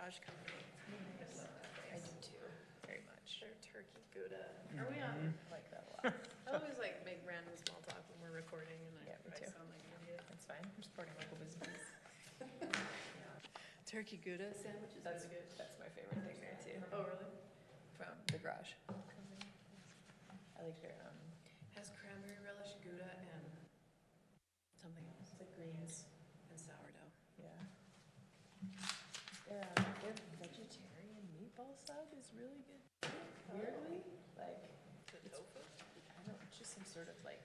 garage company. I do too, very much. Their turkey Gouda. Are we on? I like that a lot. I always like make random small talk when we're recording and Yeah, me I too. sound like an idiot. That's fine, I'm supporting local businesses. Turkey Gouda sandwich is That's really good. That's my favorite thing there too, Oh, really? from the garage. I like their, Has cranberry relish, Gouda, and something else. the greens, And sourdough. yeah. Their vegetarian meatball salad is really good. Weirdly, like, The tofu? I don't know, it's just some sort of like,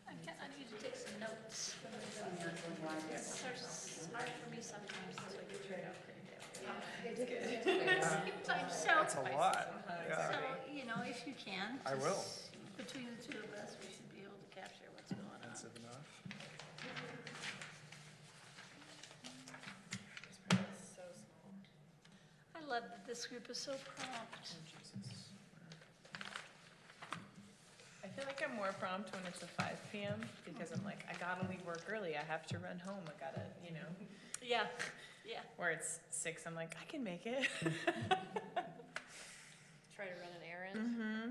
I need to take some notes. It's hard for me sometimes. it's good. So, That's a lot. Yeah, so, you know, if you can. I will. just Between the two of us, we should be able to capture what's going on. Expensive enough. This part is so small. I love that this group is so prompt. Oh, Jesus. I feel like I'm more prompt when it's a 5 p.m. because I'm like, I gotta leave work early. I have to run home. I gotta, you know. Yeah, yeah. Where it's 6, I'm like, I can make it. Try to run an errand. Mm-hmm.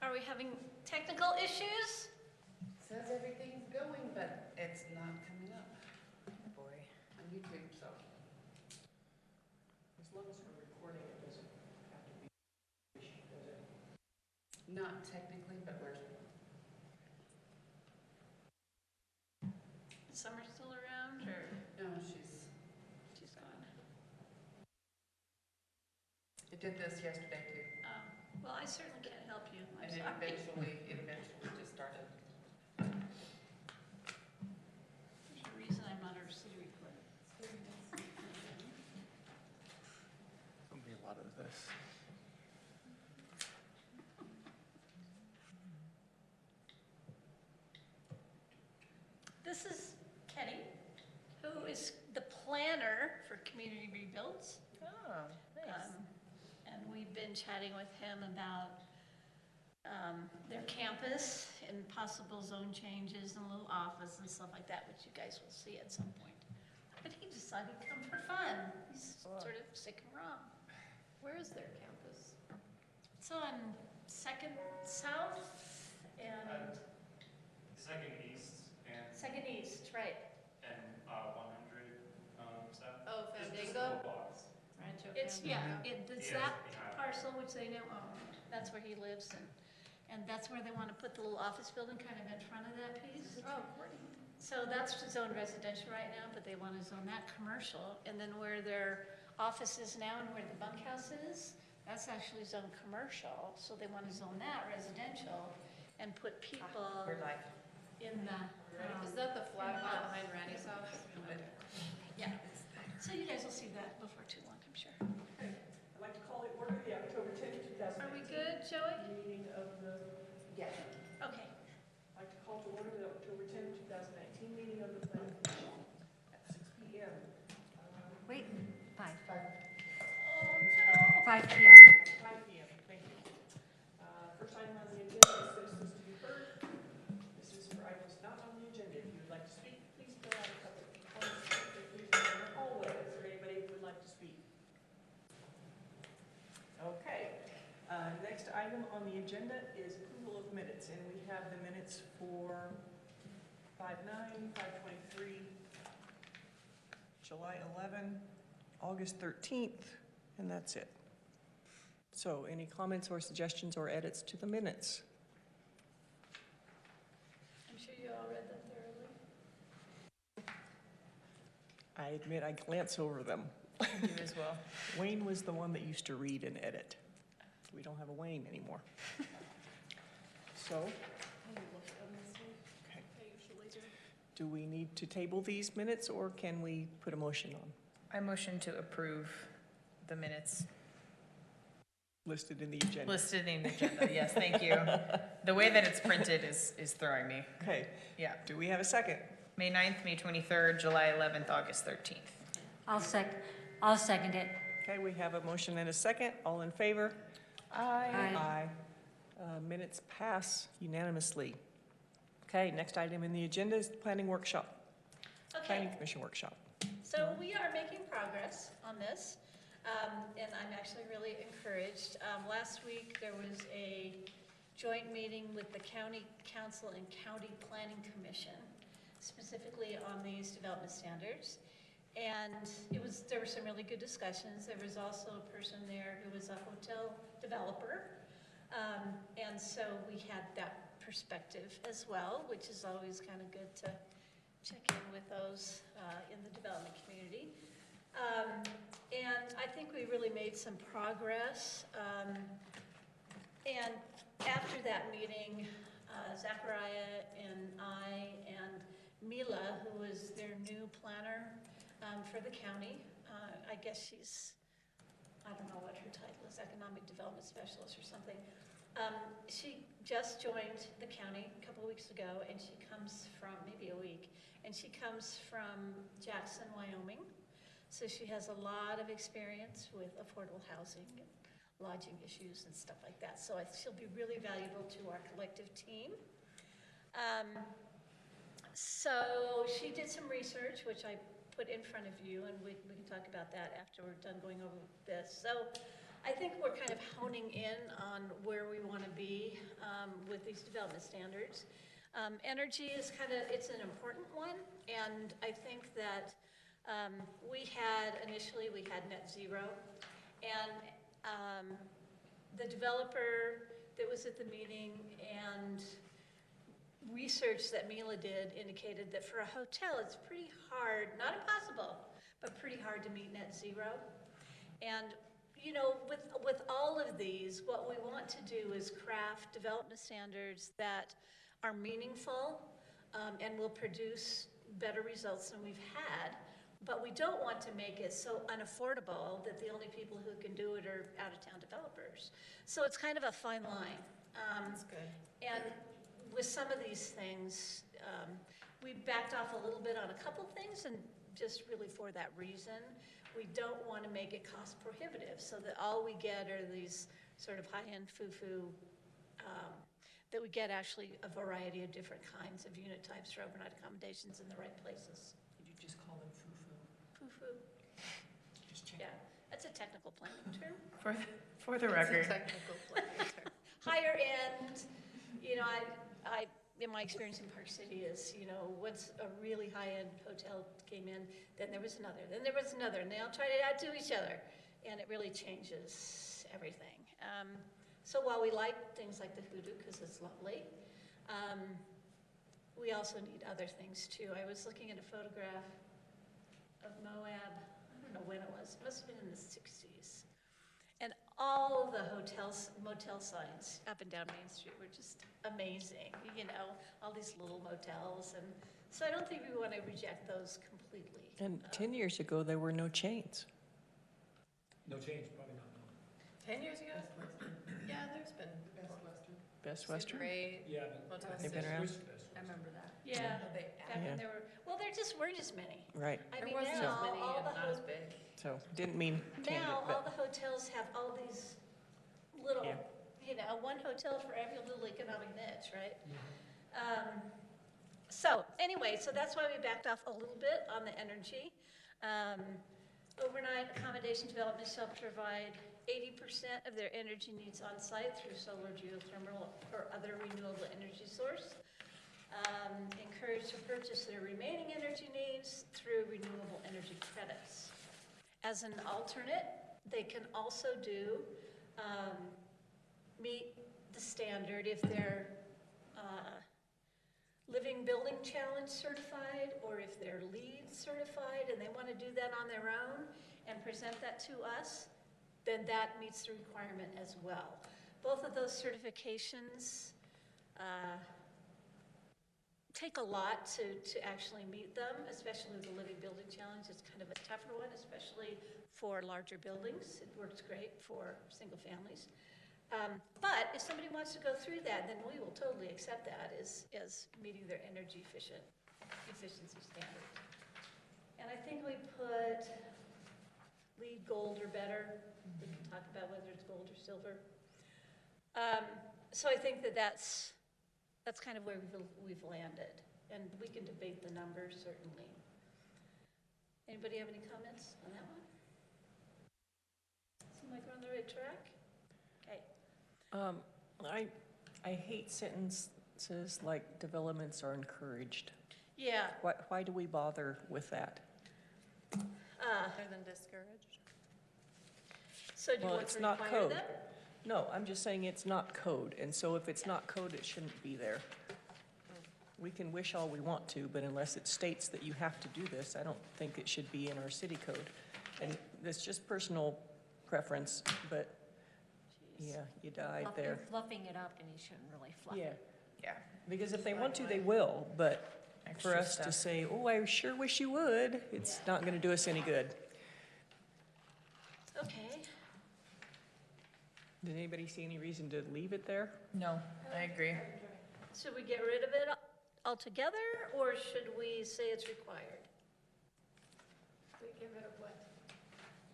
Are we having technical issues? Says everything's going, but it's not coming up Oh boy. on YouTube, so. As long as we're recording, it doesn't have to be, does it? Not technically, but we're, Is Summer still around or no, she's, she's gone? it did this yesterday too. Well, I certainly can't help you. I'm And it sorry. eventually just started. There's a reason I'm not our city recorder. There'll be a lot of this. This is Kenny, who is the planner for Community Rebuilds. Oh, nice. And we've been chatting with him about their campus and possible zone changes and a little office and stuff like that, which you guys will see at some point. But he decided to come for fun. He's Cool. sort of sick and wrong. Where is their campus? It's on Second South and Second East and, Second East, right? 100 south. Oh, It's just Fandango? little blocks. Rancho It's, Fandango. it's Yeah, that it's behind. parcel which they now own. That's where he lives and that's where they want to put the little office building kind of in front of that piece. Oh, So that's zoned residential right now, but they want to zone that commercial. And then where their office is now and where the bunkhouse is, that's actually zoned commercial. So they want to zone that residential and put people We're live. in the, Is that the flag lot behind Randy's house? yeah. So you guys will see that before too long, I'm sure. I'd like to call it order the October 10th, 2019. Are we good, Joey? Meeting of the, Yeah. Okay. I'd like to call to order the October 10th, 2019 meeting of the planning commission at 6 p.m. Wait, 5. 5 5 p.m. 5 p.m., thank you. First item on the agenda is citizens to be heard. This is for items not on the agenda. If you would like to speak, please fill out a couple of comments. Please go in the hallway. Is there anybody who would like to speak? Okay. Next item on the agenda is approval of minutes, and we have the minutes for 5/9, 5/23, July 11, August 13th, and that's it. So any comments or suggestions or edits to the minutes? I'm sure you all read that thoroughly. I admit I glance over them. You as well. Wayne was the one that used to read and edit. We don't have a Wayne anymore. So, okay. Do we need to table these minutes or can we put a motion on? I motion to approve the minutes Listed in the agenda. listed in the agenda. Yes, thank you. The way that it's printed is throwing me. Okay, Yeah. do we have a second? May 9th, May 23rd, July 11th, August 13th. I'll second it. Okay, we have a motion and a second. All in favor? Aye. Aye. Aye. Minutes pass unanimously. Okay, next item in the agenda is the planning workshop, planning Okay, commission workshop. so we are making progress on this, and I'm actually really encouraged. Last week, there was a joint meeting with the county council and county planning commission, specifically on these development standards. And there were some really good discussions. There was also a person there who was a hotel developer. And so we had that perspective as well, which is always kind of good to check in with those in the development community. And I think we really made some progress. And after that meeting, Zachariah and I and Mila, who is their new planner for the county, I guess I don't know what her title is, economic development specialist or something. She just joined the county a couple of weeks ago, and she comes from, maybe a week, and she comes from Jackson, Wyoming. So she has a lot of experience with affordable housing and lodging issues and stuff like that. So she'll be really valuable to our collective team. So she did some research, which I put in front of you, and we can talk about that after we're done going over this. So I think we're kind of honing in on where we want to be with these development standards. Energy is it's an important one, and I think that initially we had net zero, and the developer that was at the meeting and research that Mila did indicated that for a hotel, it's pretty hard, not impossible, but pretty hard to meet net zero. And with all of these, what we want to do is craft development standards that are meaningful and will produce better results than we've had, but we don't want to make it so unaffordable that the only people who can do it are out-of-town developers. So it's kind of a fine line. That's good. And with some of these things, we backed off a little bit on a couple things, and just really for that reason. We don't want to make it cost prohibitive so that all we get are these sort of high-end foo-foo, that we get actually a variety of different kinds of unit types for overnight accommodations in the right places. Did you just call them foo-foo? Foo-foo, Just check. yeah, that's a technical planning term. For the record. Technical planning term. Higher end, I in my experience in Park City is, once a really high-end hotel came in, then there was another, and they all try to add to each other, and it really changes everything. So while we like things like the Hoodoo, because it's lovely, we also need other things too. I was looking at a photograph of Moab, I don't know when it was, it must have been in the 60s. And all the motel signs up and down Main Street were just amazing, all these little motels. And so I don't think we want to reject those completely. And 10 years ago, there were no chains. No change, probably not, no. 10 years ago? Yeah, there's been Best Western? Great. Yeah, Motel but. They've been around? I remember that. Yeah, But they back Yeah. when there just weren't as many. Right. I There mean, wasn't now, as many all and the not as big. So didn't mean change it, Now, all but the hotels have all these little, Yeah. one hotel for every little economic niche, right? So anyway, so that's why we backed off a little bit on the energy. Overnight accommodation development shall provide 80% of their energy needs on site through solar, geothermal, or other renewable energy source. Encouraged to purchase their remaining energy needs through renewable energy credits. As an alternate, they can also meet the standard if they're Living Building Challenge certified, or if they're LEED certified and they want to do that on their own and present that to us, then that meets the requirement as well. Both of those certifications take a lot to actually meet them, especially with the Living Building Challenge. It's kind of a tougher one, especially for larger buildings. It works great for single families. But if somebody wants to go through that, then we will totally accept that as meeting their energy efficiency standards. And I think we put LEED gold or better. We can talk about whether it's gold or silver. So I think that's That's kind of where we've landed, and we can debate the numbers, certainly. Anybody have any comments on that one? Seem like we're on the right track? Okay. I hate sentences like developments are encouraged. Yeah. Why do we bother with that? Other than discouraged. So do you Well, want it's to not require code. them? No, I'm just saying it's not code, and so if it's not code, it shouldn't be there. We can wish all we want to, but unless it states that you have to do this, I don't think it should be in our city code. And that's just personal preference, but yeah, you died there. You're fluffing it up and you shouldn't really fluff Yeah, it. Yeah. because if they want to, they will, but for Extra us to stuff. say, oh, I sure wish you would, it's not gonna do us any good. Okay. Did anybody see any reason to leave it there? No, I agree. Should we get rid of it altogether, or should we say it's required? We get rid of what?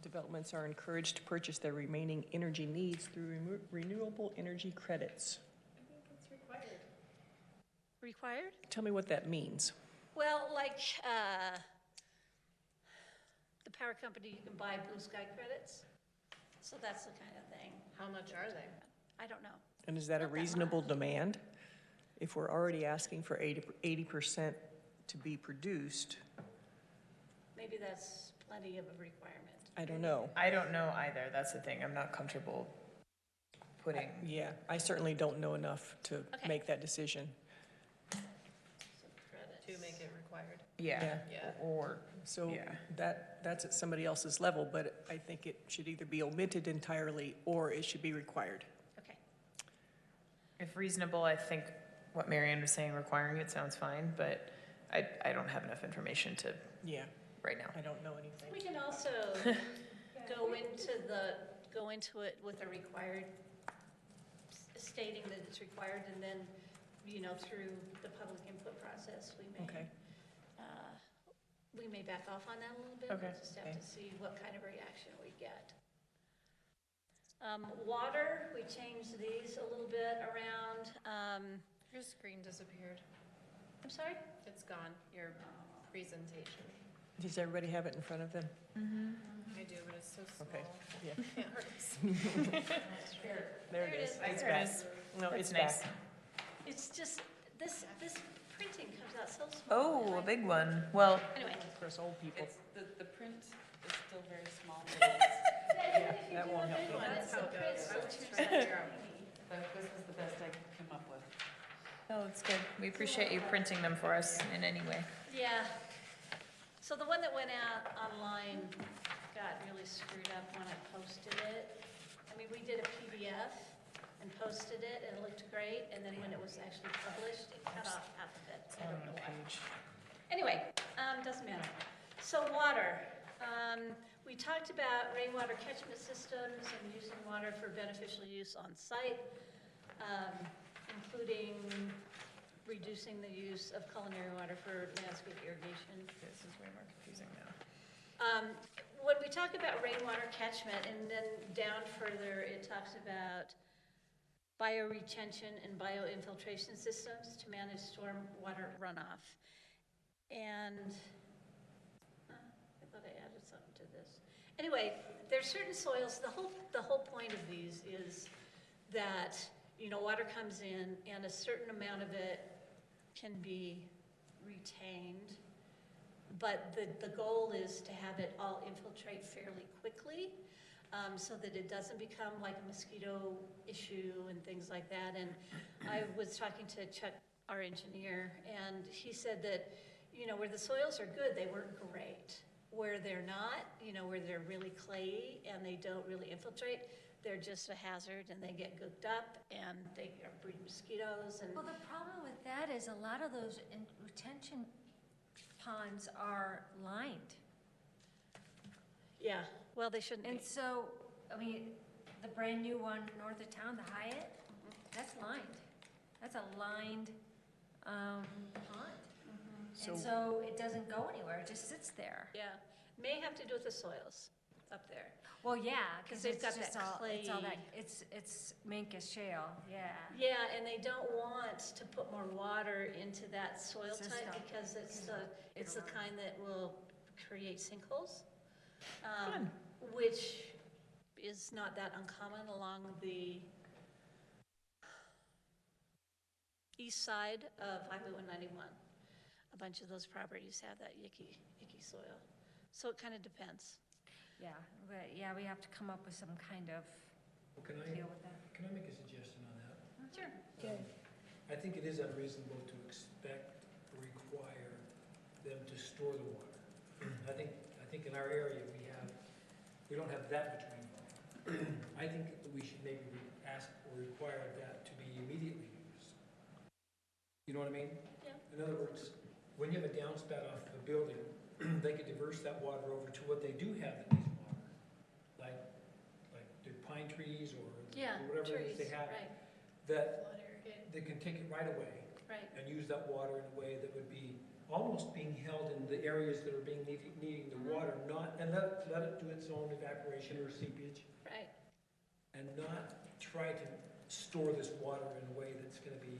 Developments are encouraged to purchase their remaining energy needs through renewable energy credits. I think it's required. Required? Tell me what that means. Well, like, the power company, you can buy blue sky credits. So that's the kind of thing. How much are they? I don't know. And is that a Not that reasonable much. demand? If we're already asking for 80% to be produced, Maybe that's plenty of a requirement. I don't know. I don't know either. That's the thing. I'm not comfortable putting. Yeah, I certainly don't know enough to Okay. make that decision. Some credits. To make it required. Yeah. Yeah. Or, So Yeah. that's at somebody else's level, but I think it should either be omitted entirely or it should be required. Okay. if reasonable, I think what Marianne was saying, requiring it sounds fine, but I don't have enough information to, Yeah, right now. I don't know anything. We can also go into it with a required, stating that it's required, and then, through the public input process, Okay. We may back off on that a little bit. Okay. We'll just have to see what kind of reaction we get. Water, we changed these a little bit around. Your screen disappeared. I'm sorry? It's gone, your presentation. Does everybody have it in front of them? I do, but it's so small. Okay, yeah. Can't hardly see. There it is. It's There it back. is. No, That's it's nice. back. It's just, this printing comes out so small. Oh, a big one. Well, Anyway. For us old people. The print is still very small, but That won't help you. That's how it goes. I was trying to figure out. this is the best I could come up with. no, it's good. We appreciate you printing them for us in any way. Yeah. So the one that went out online got really screwed up when I posted it. I mean, we did a PDF and posted it, and it looked great, and then when it was actually published, it cut off half of it. I don't know why. Anyway, doesn't matter. So water. We talked about rainwater catchment systems and using water for beneficial use on site, including reducing the use of culinary water for landscape irrigation. This is way more confusing now. When we talk about rainwater catchment, and then down further, it talks about bioretention and bioinfiltration systems to manage stormwater runoff. And I thought I added something to this. Anyway, there's certain soils, the whole point of these is that, water comes in and a certain amount of it can be retained, but the goal is to have it all infiltrate fairly quickly, so that it doesn't become like a mosquito issue and things like that. And I was talking to Chuck, our engineer, and he said that, where the soils are good, they work great. Where they're not, where they're really clayey and they don't really infiltrate, they're just a hazard and they get gooked up and they breed mosquitoes and. Well, the problem with that is a lot of those retention ponds are lined. Yeah, well, they shouldn't And be. so, the brand new one north of town, the Hyatt, that's lined. That's a lined pond. And so it doesn't go anywhere, it just sits there. Yeah, may have to do with the soils. up there. Well, yeah, 'Cause because they've it's got just that all, it's all that, clay. it's Minkus shale, yeah. Yeah, and they don't want to put more water into that soil type System. because it's the It'll- kind that will create sinkholes. Fun. Which is not that uncommon along the east side of Highway 191. A bunch of those properties have that icky soil. So it kind of depends. Yeah, but, yeah, we have to come up with some kind of Well, can deal with that. I make a suggestion on that? Sure. Okay. I think it is unreasonable to expect, or require them to store the water. I think in our area, we don't have that much rainfall. I think that we should maybe ask or require that to be immediately used. You know what I mean? Yeah. In other words, when you have a downspout off of a building, they could diverse that water over to what they do have that needs water. Like the pine trees or Yeah, whatever it is trees, they have, right, that Flood irrigate. they can take it right away right. and use that water in a way that would be almost being held in the areas that are needing the water, not, and let it do its own evaporation or seepage, Right. and not try to store this water in a way that's gonna be,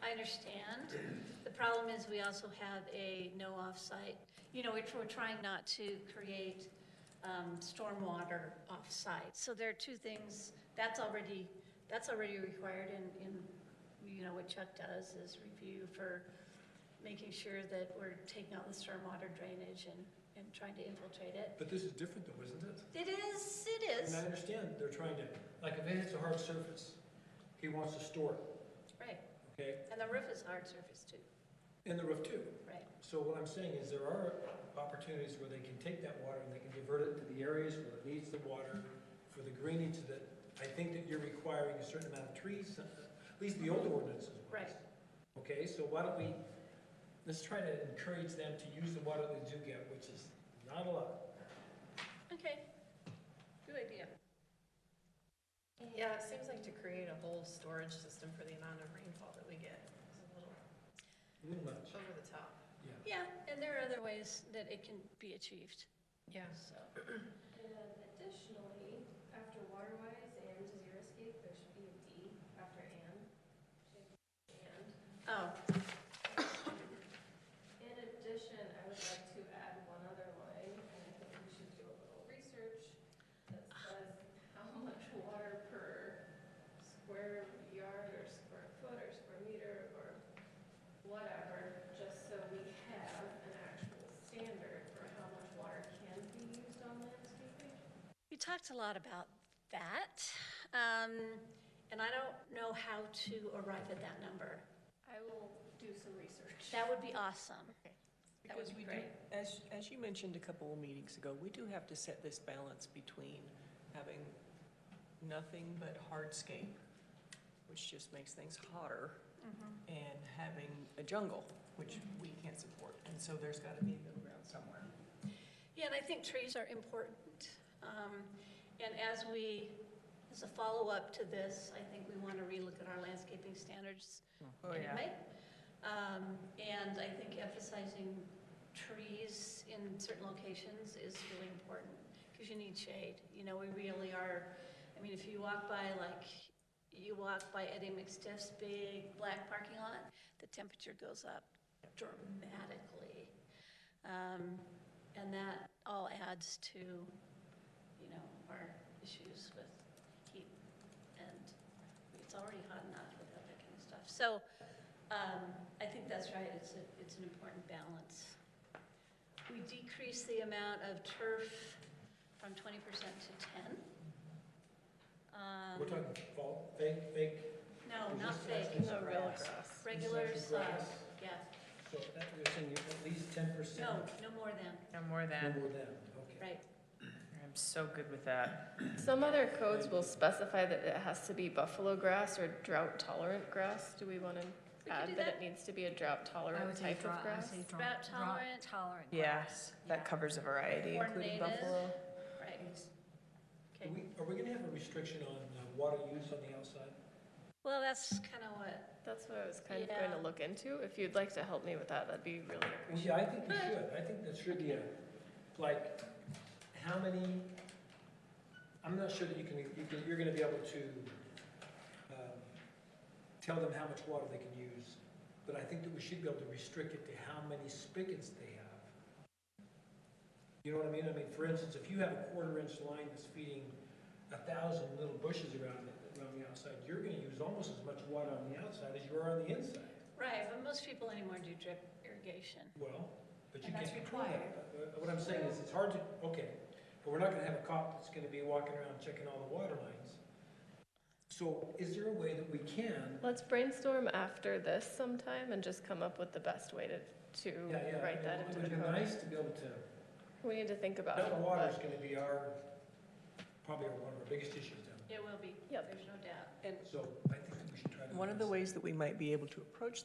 I understand. The problem is we also have a no offsite. You know, we're trying not to create stormwater offsite. So there are two things, that's already required in, you know, what Chuck does is review for making sure that we're taking out the stormwater drainage and trying to infiltrate it. but this is different though, isn't it? It is, it And is. I understand they're trying to, like if it hits a hard surface, he wants to store it, Right. okay? And the roof is hard surface too. And the roof too. Right. So what I'm saying is there are opportunities where they can take that water and they can divert it to the areas where it needs the water for the greenage that I think that you're requiring a certain amount of trees, at least the older ordinances was. Right. Okay, so why don't we, let's try to encourage them to use the water they do get, which is not a lot. Okay. Good idea. Yeah, it seems like to create a whole storage system for the amount of rainfall that we get is a little A little much, over the top. yeah. Yeah, and there are other ways that it can be achieved, Yeah. so. And additionally, after waterwise and zero escape, there should be a D after and. And. Oh, In addition, I would like to add one other line, and I think we should do a little research that says how much water per square yard or square foot or square meter or whatever, just so we have an actual standard for how much water can be used on landscaping. we talked a lot about that, and I don't know how to arrive at that number. I will do some research. That would be awesome. That would Because be we do, great. as you mentioned a couple of meetings ago, we do have to set this balance between having nothing but hardscape, which just makes things hotter, and having a jungle, which we can't support. And so there's gotta be a middle ground somewhere. Yeah, and I think trees are important. And as a follow-up to this, I think we want to relook at our landscaping standards Oh, yeah. anyway. And I think emphasizing trees in certain locations is really important, because you need shade. You know, we really are, I mean, if you walk by Eddie McStiff's big black parking lot, the temperature goes up dramatically. And that all adds to, you know, our issues with heat, and it's already hot enough without that kind of stuff. So, I think that's right, it's an important balance. We decrease the amount of turf from 20% to 10. We're talking fake, No, Or not just fake, actually No, real grass. grass. regular Just sod, grass. yeah. so that, you're saying at least 10%? No more than, No more No than, more than, okay. right. I'm so good with that. Some other codes will specify that it has to be buffalo grass or drought tolerant grass. Do we want to We could add do that that. it needs to be a drought I tolerant would say type of drought, I would grass? say Drought tolerant. tolerant Yeah, grass. that covers a variety, Or including native. buffalo. Right. Okay. Are we gonna have a restriction on water use on the outside? Well, that's kind of what, That's what I was kind of going to Yeah. look into. If you'd like to help me with that, that'd be really Well, appreciated. yeah, I think we should. I think that should be like, how many I'm not sure that you're gonna be able to, tell them how much water they can use, but I think that we should be able to restrict it to how many spigots they have. You know what I mean? I mean, for instance, if you have a 1/4-inch line that's feeding 1,000 little bushes around the outside, you're gonna use almost as much water on the outside as you are on the inside. Right, but most people anymore do drip irrigation. Well, but you And that's can't control required. that. What I'm saying is, it's hard to, okay, but we're not gonna have a cop that's gonna be walking around checking all the water lines. So is there a way that we can? Let's brainstorm after this sometime and just come up with the best way to write that into the It would be code. nice to be able to, We need to think about it. that water is but- gonna be probably one of our biggest issues down It will be, Yep. there's no doubt. there. So I think that we should try to. One of the ways that we might be able to approach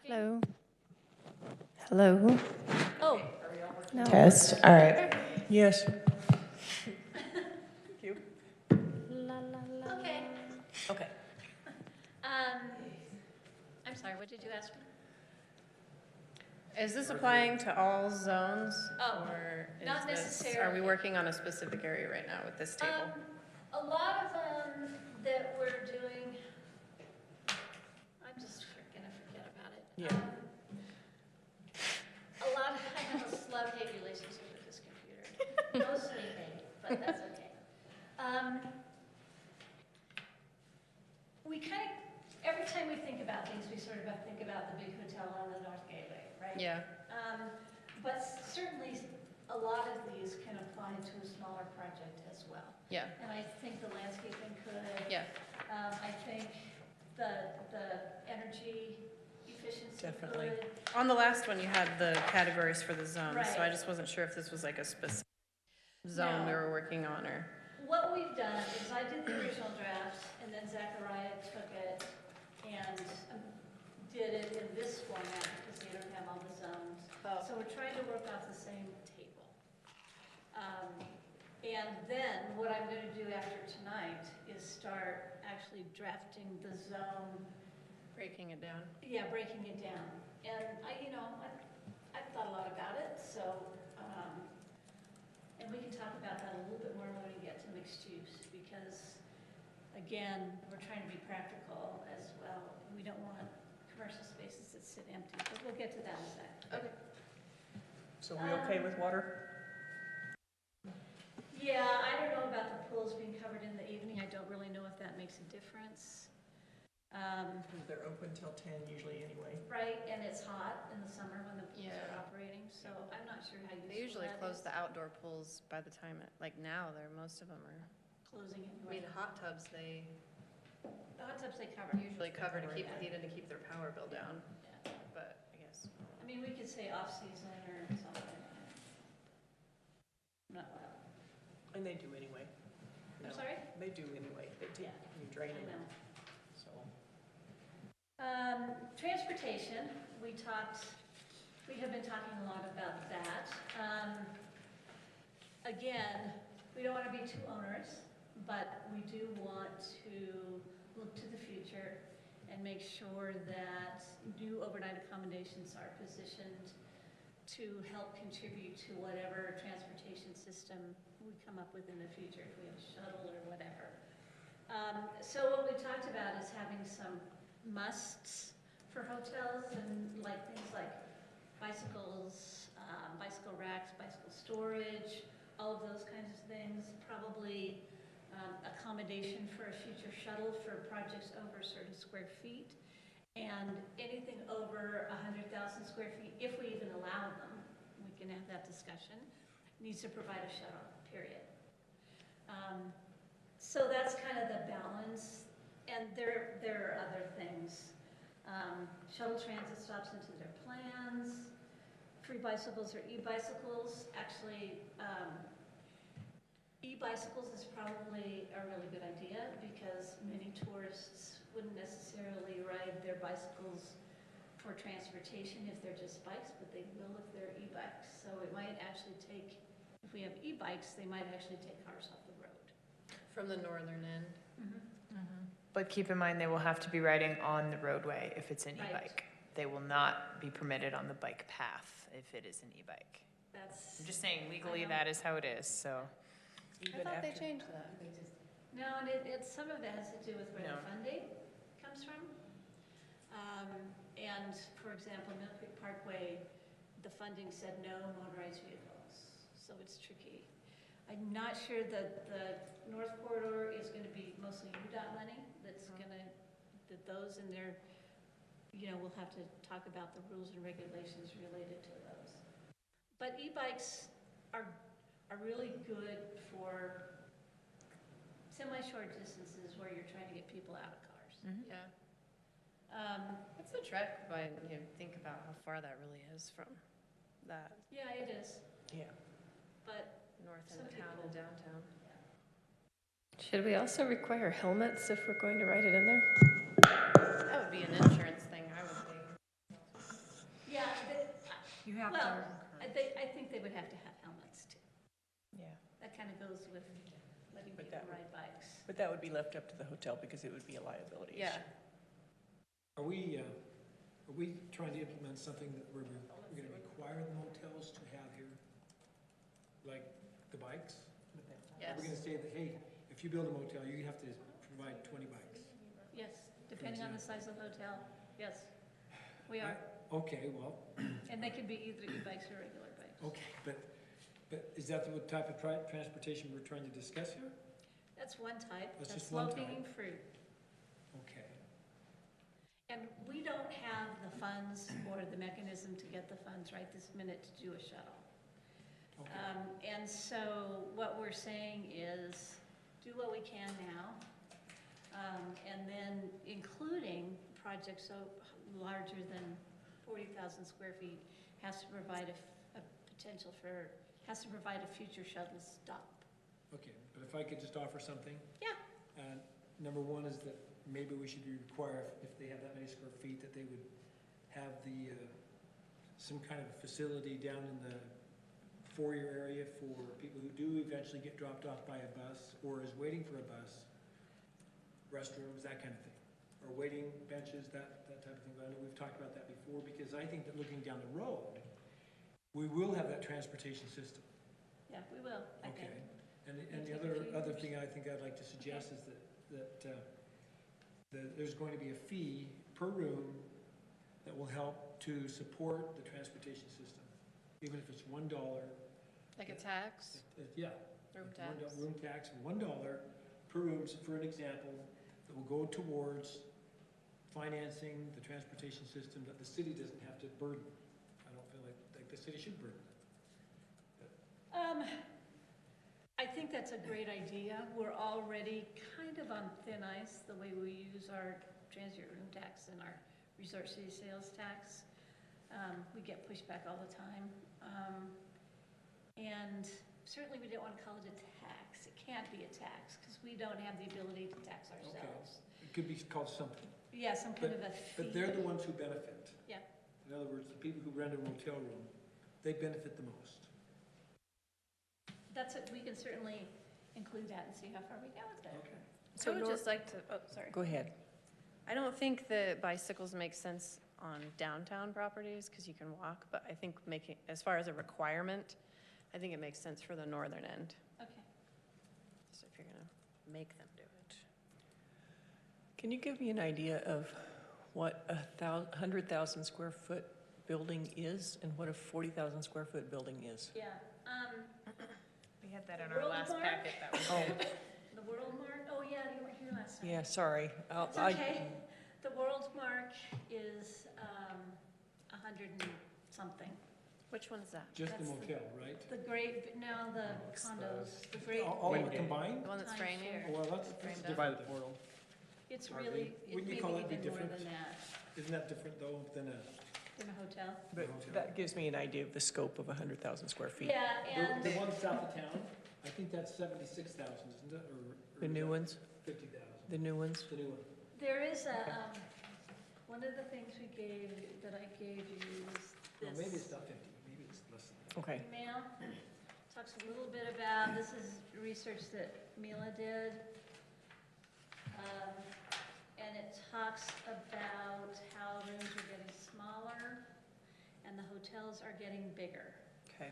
Hello. Hello. Oh, No. Test, all right. Yes. Thank you. La, la, la. okay. Okay. I'm sorry, what did you ask me? Is this applying to all zones? Oh, Or is not this- Are necessarily. we working on a specific area right now with this table? A lot of them that we're doing, I'm just gonna forget about it. Yeah. A lot of, I have a love-hate relationship with this computer. No sleeping, but that's okay. We kind of, every time we think about things, we sort of think about the big hotel on the North Gateway, right? Yeah, But certainly, a lot of these can apply to a smaller project as well. yeah, And I think the landscaping could. yeah. I think the energy efficiency Definitely. could. On the last one, you had the categories for the zones, so I Right. just wasn't sure if this was like a specific zone we No. were working on, or, What we've done is I did the original draft, and then Zachariah took it and did it in this format because they don't have all the zones. So we're trying to work off the same table. And then what I'm going to do after tonight is start actually drafting the zone, breaking it down. yeah, breaking it down. And I've thought a lot about it, so, and we can talk about that a little bit more when we get to mixed use, because, again, we're trying to be practical as well. We don't want commercial spaces that sit empty, but we'll get to that in a sec. Okay. So we okay with water? Yeah, I don't know about the pools being covered in the evening. I don't really know if that makes a difference. They're open till 10 usually anyway. Right, and it's hot in the summer when the pools Yeah. are operating, so I'm not sure how useful They usually that close is. the outdoor pools by the time, now, most of them are, Closing it. I mean, hot tubs, they The hot tubs they cover. usually cover to keep the heat and to keep their power bill down, Yeah. but I guess. I mean, we could say off-season or something. Not well. And they do anyway. I'm No, sorry? They do anyway. They do, Yeah, you drain I them, know. so. Transportation, we have been talking a lot about that. again, we don't want to be too onerous, but we do want to look to the future and make sure that new overnight accommodations are positioned to help contribute to whatever transportation system we come up with in the future, if we have a shuttle or whatever. So what we talked about is having some musts for hotels, and like things like bicycles, bicycle racks, bicycle storage, all of those kinds of things. Probably accommodation for a future shuttle for projects over a certain square feet. And anything over 100,000 square feet, if we even allow them, we can have that discussion, needs to provide a shuttle, period. So that's kind of the balance. And there are other things. Shuttle transit stops into their plans, free bicycles or e-bicycles. Actually, e-bicycles is probably a really good idea because many tourists wouldn't necessarily ride their bicycles for transportation if they're just bikes, but they will if they're e-bikes. So it might actually take, if we have e-bikes, they might actually take cars off the road. From the northern end. But keep in mind, they will have to be riding on the roadway if it's an Right. e-bike. They will not be permitted on the bike path if it is an e-bike. That's, I'm just saying legally, I know. that is how it is, so. I Even thought they after- changed that. no, and some of it has to do with where No. the funding comes from. And for example, Mill Creek Parkway, the funding said no motorized vehicles, so it's tricky. I'm not sure that the North Corridor is gonna be mostly UDOT money, that's gonna, that those in there, you know, we'll have to talk about the rules and regulations related to those. But e-bikes are really good for semi-short distances where you're trying to get people out of cars. Yeah. What's the trek by, you know, think about how far that really is from that Yeah, it is, Yeah. but north end Some of town people- and downtown. Should we also require helmets if we're going to ride it in there? That would be an insurance thing, I would think. yeah, You have well, to, I think they would have to have helmets too. Yeah. That kind of goes with letting But people that would- ride bikes. But that would be left up to the hotel because it would be a liability issue. Yeah. Are we trying to implement something that we're gonna require the motels to have here? Like the bikes? Yes. Are we gonna say that, hey, if you build a motel, you have to provide 20 bikes? Yes, depending on the size of the hotel, yes. We are, Okay, well, and they can be either e-bikes or regular bikes. okay, but is that the type of transportation we're trying to discuss here? That's one type, That's that's just one low-hanging fruit. Okay. And we don't have the funds or the mechanism to get the funds right this minute to do a shuttle. Okay. And so what we're saying is, do what we can now, and then including projects so larger than 40,000 square feet has to provide a potential for, has to provide a future shuttle stop. Okay, but if I could just offer something? Yeah. Number one is that maybe we should require, if they have that many square feet, that they would have the, some kind of facility down in the foyer area for people who do eventually get dropped off by a bus or is waiting for a bus, restrooms, that kind of thing, or waiting benches, that type of thing. But I know we've talked about that before, because I think that looking down the road, we will have that transportation system. Yeah, we will, I think. Okay, and It'll the take a few other years. thing I think I'd like to suggest is that there's going to be a fee per room that will help to support the transportation system, even if it's $1. Like a tax, Yeah. room $1 tax. Room tax, $1 per room, so for an example, that will go towards financing the transportation system that the city doesn't have to burden. I don't feel like the city should burden it. I think that's a great idea. We're already kind of on thin ice, the way we use our transient room tax and our resort city sales tax. We get pushback all the time. And certainly we don't want to call it a tax. It can't be a tax, because we don't have the ability to tax ourselves. It could be called something, Yeah, some kind of a fee. but they're the ones who benefit. Yeah. In other words, the people who rent a motel room, they benefit the most. we can certainly include that and see how far we go with it. Okay. I would just like to, oh, sorry. Go ahead. I don't think that bicycles make sense on downtown properties because you can walk, but I think making, as far as a requirement, I think it makes sense for the northern end. Okay. So if you're gonna make them do it. Can you give me an idea of what a 100,000 square foot building is and what a 40,000 square foot building is? Yeah, We had that in World our last Mark? packet, that was Oh, the World Mark, oh yeah, you weren't here last time. yeah, sorry. It's okay. The World Mark is 100 and something. Which one is that? Just the That's motel, right? The great, no, the condos, the great. All combined? The one that's framing? Timeshare. Well, that's Framed up. Divide the portal. It's Are really, they- it wouldn't may you be call that even more different? than that, Isn't that different though than a, in a hotel. But that gives me an idea of the scope of 100,000 square feet. Yeah, and, the one south of town? I think that's 76,000, isn't it? The new ones, 50,000. the new ones. The new one. there is a, one of the things we gave, that I gave you was Well, maybe it's this not 50, maybe it's less than that. Okay. email. Talks a little bit about, this is research that Mila did. And it talks about how rooms are getting smaller and the hotels are getting bigger. Okay.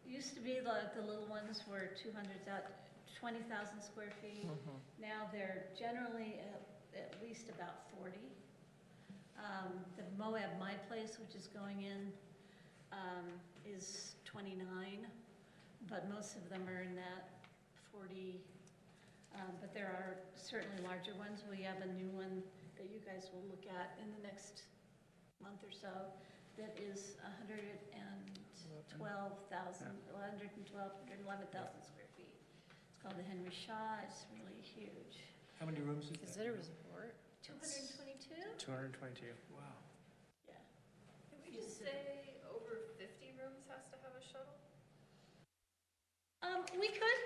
It used to be the little ones were 20,000 square feet. Mhm. Now they're generally at least about 40. The Moab My Place, which is going in, is 29, but most of them are in that 40. But there are certainly larger ones. We have a new one that you guys will look at in the next month or so that is 111,000 square feet. It's called the Henry Shaw. It's really huge. How many rooms is Is that? it a resort? 222? 222. Wow. Yeah. Can we just say over 50 rooms has to have a shuttle? We could,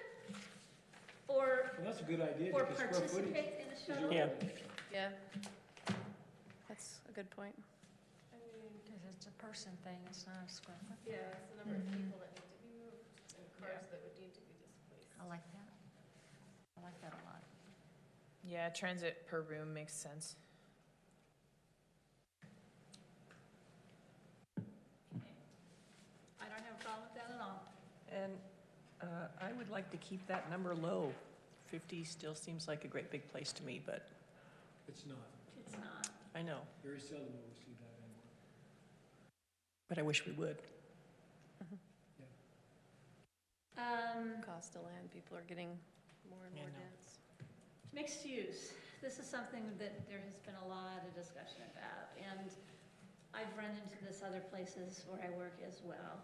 or Well, that's a good idea. or because square footage participate in a is shuttle. Yeah. Yeah. That's a good point. I mean, Because it's a person thing, it's not a square foot. yeah, it's the number of people that need to be moved and cars that would need to be displaced. I like that. I like that a lot. Yeah, transit per room makes sense. I don't have a problem with that at all. And I would like to keep that number low. 50 still seems like a great big place to me, but It's not. It's not. I know, Very seldom will we see that anymore. but I wish we would. Cost of land, people are getting more and I more know. dense. Mixed use. This is something that there has been a lot of discussion about, and I've run into this other places where I work as well.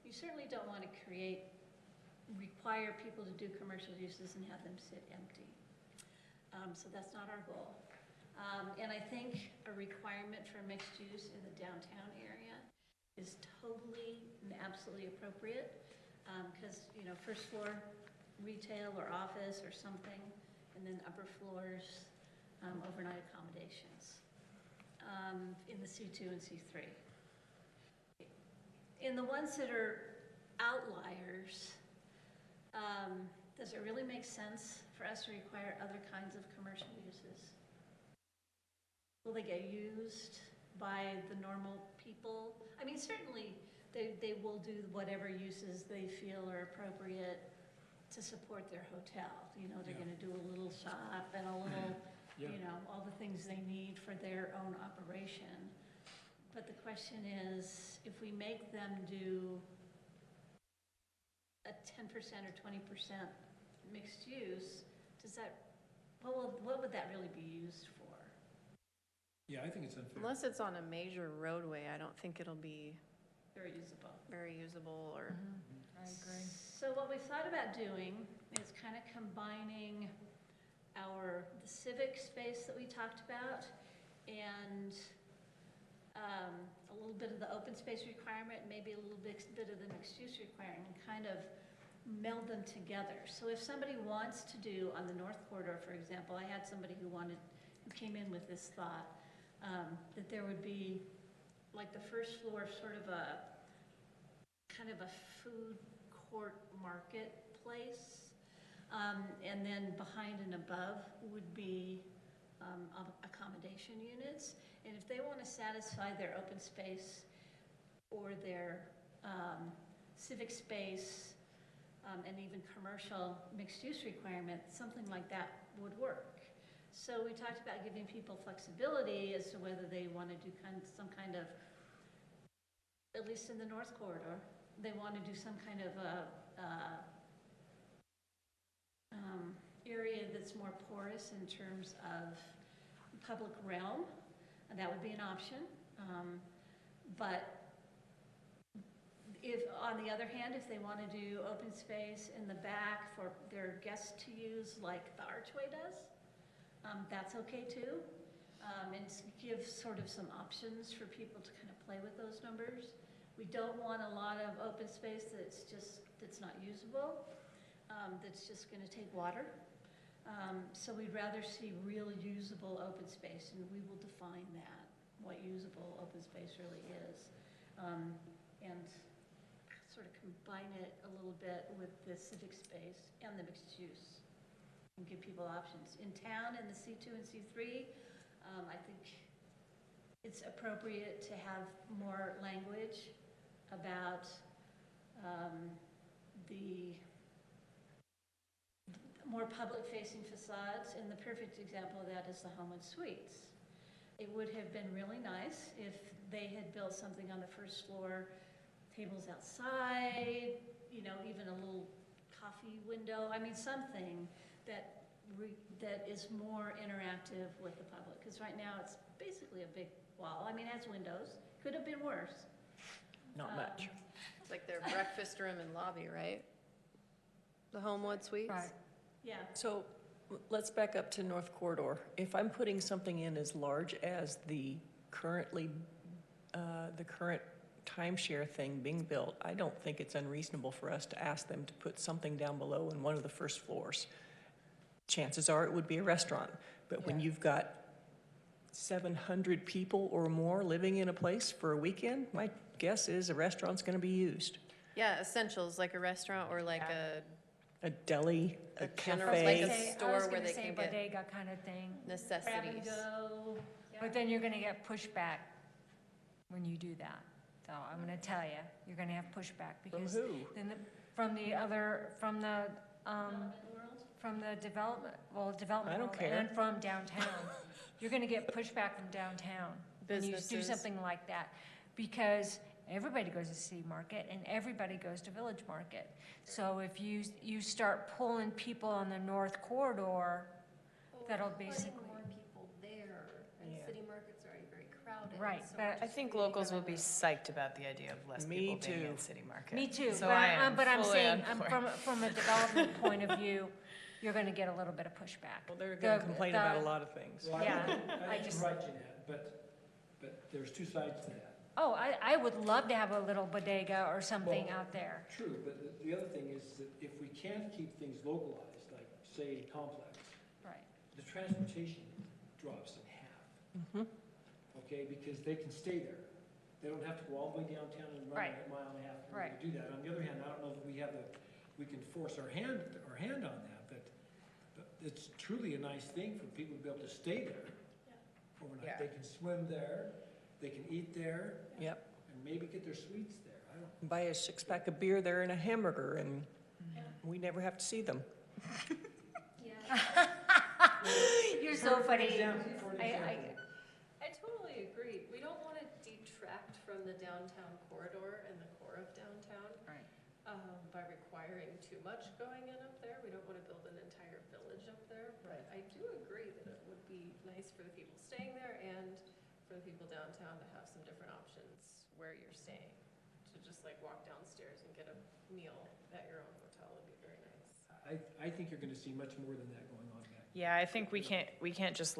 You certainly don't want to require people to do commercial uses and have them sit empty. So that's not our goal. And I think a requirement for mixed use in the downtown area is totally and absolutely appropriate, because, first floor retail or office or something, and then upper floors, overnight accommodations, in the C2 and C3. In the ones that are outliers, does it really make sense for us to require other kinds of commercial uses? Will they get used by the normal people? I mean, certainly, they will do whatever uses they feel are appropriate to support their hotel. They're Yeah. gonna do a little shop and a little, Yeah. all the things they need for their own operation. But the question is, if we make them do a 10% or 20% mixed use, what would that really be used for? Yeah, I think it's unfair. Unless it's on a major roadway, I don't think it'll be Very usable. very usable or. I agree. So what we thought about doing is kind of combining the civic space that we talked about and a little bit of the open space requirement, maybe a little bit of the mixed use requirement, and kind of meld them together. So if somebody wants to do on the North Corridor, for example, I had somebody who came in with this thought, that there would be like the first floor, sort of a kind of a food court marketplace. And then behind and above would be accommodation units. And if they want to satisfy their open space or their civic space and even commercial mixed-use requirement, something like that would work. So we talked about giving people flexibility as to whether they want to do some kind of, at least in the North Corridor, they want to do some kind of area that's more porous in terms of public realm, and that would be an option. But if, on the other hand, if they want to do open space in the back for their guests to use like the Archway does, that's okay too. And give sort of some options for people to kind of play with those numbers. We don't want a lot of open space that's not usable, that's just going to take water. So we'd rather see real usable open space, and we will define that, what usable open space really is. And sort of combine it a little bit with the civic space and the mixed use, and give people options. In town, in the C2 and C3, I think it's appropriate to have more language about the more public-facing facades, and the perfect example of that is the Homewood Suites. It would have been really nice if they had built something on the first floor, tables outside, you know, even a little coffee window. I mean, something that is more interactive with the public. Because right now it's basically a big wall. I mean, it has windows. Could have been worse. Not much. It's like their breakfast room and lobby, right? The Homewood Suites? Right. Yeah. So let's back up to North Corridor. If I'm putting something in as large as the current timeshare thing being built, I don't think it's unreasonable for us to ask them to put something down below in one of the first floors. Chances are it would be a restaurant, but when you've got 700 people or more living in a place for a weekend, my guess is a restaurant's going to be used. Yeah, essentials, like a restaurant or like A deli, a general, cafe. like a I store was where gonna they say can get bodega kind of thing, Grab and necessities. go. but then you're gonna get pushback when you do that. So I'm gonna tell you, you're gonna have pushback From because who? then from the development I don't world care. and from downtown. You're gonna get pushback from downtown when you do Businesses. something like that. Because everybody goes to City Market and everybody goes to Village Market. So if you start pulling people on the North Corridor, that'll basically, Putting more people there, and Yeah. city market's already very crowded. Right, so but we're I just think really locals will gonna- be psyched about the idea of less Me people being too. in City Market. me too. So I am But I'm fully saying, on board. from a development point of view, you're gonna get a little bit of pushback. Well, they're going to complain the- about a lot of things. Well, Yeah, I I think just- you're right, Jeanette, but there's two sides to that. Oh, I would love to have a little bodega or something Well, out there. True, but the other thing is that if we can't keep things localized, like, say, Complex, Right. the transportation drops in half. Okay, because they can stay there. They don't have to go all the way downtown and run Right. a mile and a half in order Right. to do that. On the other hand, I don't know that we can force our hand on that, but it's truly a nice thing for people to be able to stay there overnight. Yeah. They can swim there, they can eat there, Yep. and maybe get their suites there. I don't, Buy a six-pack of beer there and a hamburger, and we never have to see them. You're so For an funny. example, for an example. I totally agree. We don't want to detract from the downtown corridor and the core of downtown. Right. By requiring too much going in up there. We don't want to build an entire village up there. But I do agree that it would be nice for the people staying there and for the people downtown to have some different options where you're staying. To just like walk downstairs and get a meal at your own hotel would be very nice. I think you're gonna see much more than that going on back. Yeah, I think we can't just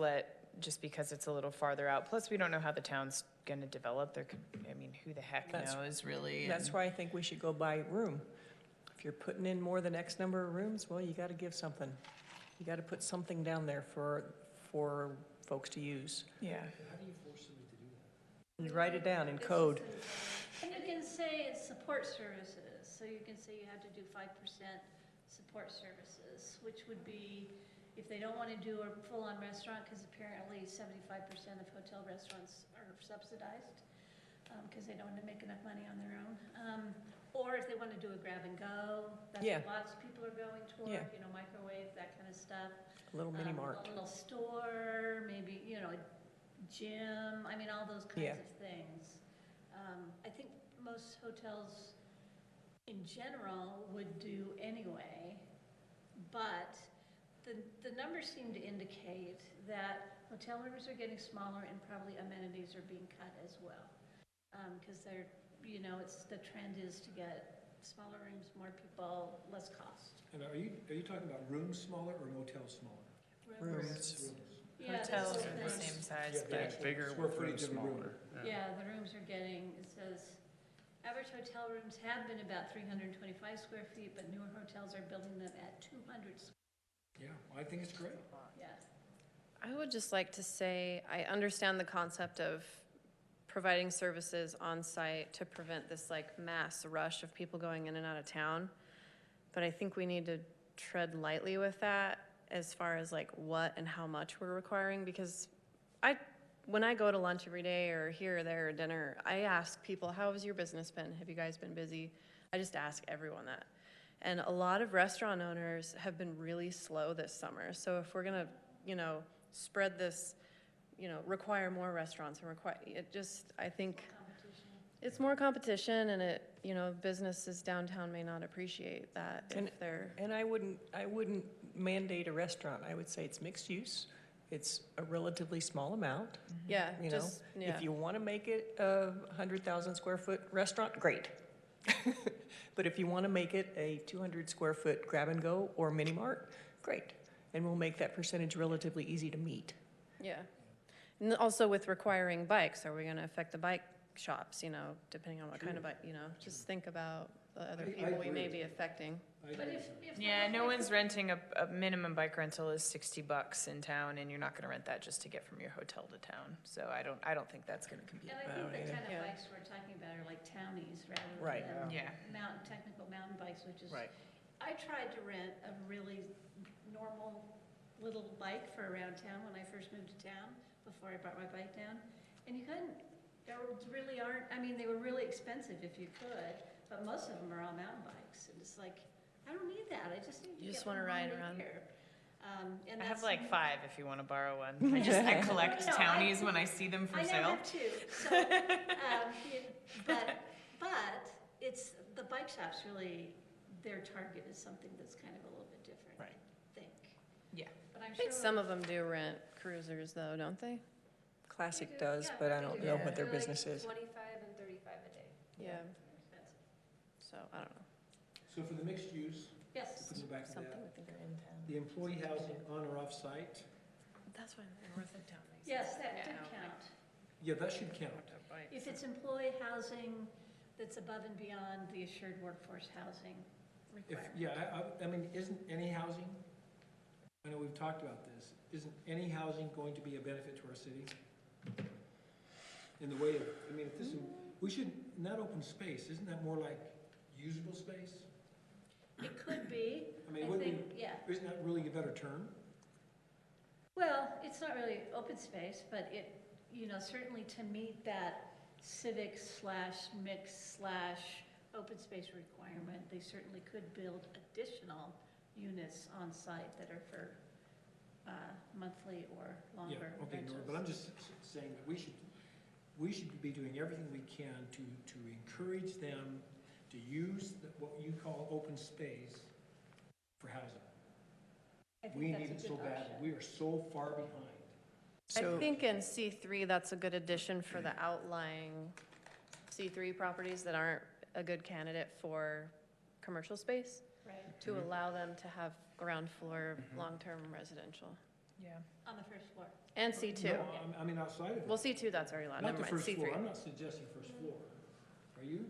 because it's a little farther out. Plus, we don't know how the town's gonna develop. Who the heck That's- knows, really? That's and- why I think we should go by room. If you're putting in more than X number of rooms, well, you got to give something. You got to put something down there for folks to use. Yeah. How do you force somebody to do that? You write it down in code. And you can say it's support services. So you can say you have to do 5% support services, which would be, if they don't want to do a full-on restaurant, because apparently 75% of hotel restaurants are subsidized, because they don't make enough money on their own. Or if they want to do a grab and go, that's Yeah. what lots of people are going toward, Yeah. you know, microwave, that kind of stuff. A little mini mart. A little store, maybe, you know, a gym, I mean, all those Yeah. kinds of things. I think most hotels in general would do anyway, but the numbers seem to indicate that hotel rooms are getting smaller and probably amenities are being cut as well. Because they're, you know, the trend is to get smaller rooms, more people, less cost. And are you talking about rooms smaller or motels smaller? Rooms. Yeah, this Hotels whole are the thing. same size, Yeah, but actual bigger square with rooms footage of a room. smaller. Yeah, the rooms are getting, it says, average hotel rooms have been about 325 square feet, but newer hotels are building them at 200 square. Yeah, I think it's great. Yeah. I would just like to say, I understand the concept of providing services on site to prevent this like mass rush of people going in and out of town. But I think we need to tread lightly with that as far as like what and how much we're requiring, because when I go to lunch every day or here or there or dinner, I ask people, how has your business been? Have you guys been busy? I just ask everyone that. And a lot of restaurant owners have been really slow this summer. So if we're gonna, you know, spread this, you know, require more restaurants and I think it's more competition, and it, you know, businesses downtown may not appreciate that if they're. And I wouldn't mandate a restaurant. I would say it's mixed use. It's a relatively small amount. Yeah, You know, just, yeah. if you want to make it a 100,000 square foot restaurant, great. But if you want to make it a 200 square foot grab and go or mini mart, great. And we'll make that percentage relatively easy to meet. Yeah. And also with requiring bikes, are we gonna affect the bike shops, you know, depending on what kind of bike, you know? Just think about the other I people we may agree. be affecting. But if yeah, no one's renting a minimum bike rental is $60 in town, and you're not gonna rent that just to get from your hotel to town. So I don't think that's gonna compete. And I don't think the either. kind of Yeah. bikes we're talking about are like townies rather Right. than Yeah. technical mountain bikes, which is. Right. I tried to rent a really normal little bike for around town when I first moved to town, before I brought my bike down, and you couldn't. There really aren't, I mean, they were really expensive if you could, but most of them are all mountain bikes, and it's like, I don't need that, I just need to You just get wanna from ride home to around. here. And I have that's like something- 5 if you want to borrow one. I collect No, townies when I see them for I now sale. have two, so, but it's, the bike shops really, their target is something that's kind of a little bit different, Right. I think. Yeah. But I'm I sure. think some of them do rent cruisers though, don't they? Classic They do, does, yeah, but I they don't do. know Yeah. what their They're like business is. 25 and 35 a day. Yeah, Expensive. so I don't know, So for the mixed use, Yes. if we go back to something that, to think of. In town. the employee housing on or off site, That's why North of town. makes Yes, sense. that Yeah. did count. yeah, that should count. If it's employee housing that's above and beyond the assured workforce housing If, requirement. yeah, I mean, isn't any housing, I know we've talked about this, isn't any housing going to be a benefit to our city? In the way of, I mean, if this, we should, not open space, isn't that more like usable space? It could be, I mean, I wouldn't think, yeah. isn't that really a better term? Well, it's not really open space, but it, you know, certainly to meet that civic slash mix slash open space requirement, they certainly could build additional units on site that are for monthly or Yeah, longer okay, rentals. Nora, but I'm just saying that we should be doing everything we can to encourage them to use what you call open space for housing. I think We that's need a it so good badly. option. We are so far behind. So, I think in C3, that's a good addition for the outlying C3 properties that aren't a good candidate for commercial space, Right, to allow them to have ground floor, long-term residential. Yeah. on the first floor. And C2. No, I mean, outside of it. Well, C2, that's already allowed, Not never the mind, first floor. C3. I'm not suggesting first floor. Are you?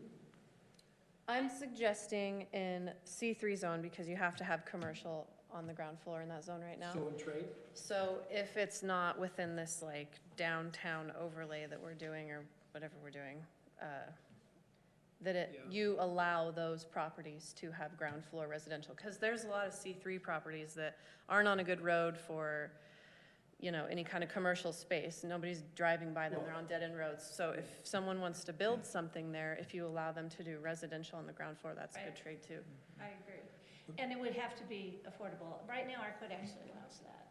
I'm suggesting in C3 zone, because you have to have commercial on the ground floor in that zone right now. So in trade? So if it's not within this like downtown overlay that we're doing or whatever we're doing, that Yeah. you allow those properties to have ground floor residential. Because there's a lot of C3 properties that aren't on a good road for, any kind of commercial space. Nobody's driving by them, they're on dead-end roads. So if someone wants to build something there, if you allow them to do residential on the ground floor, that's a good trade too. I agree. And it would have to be affordable. Right now, our code actually allows that,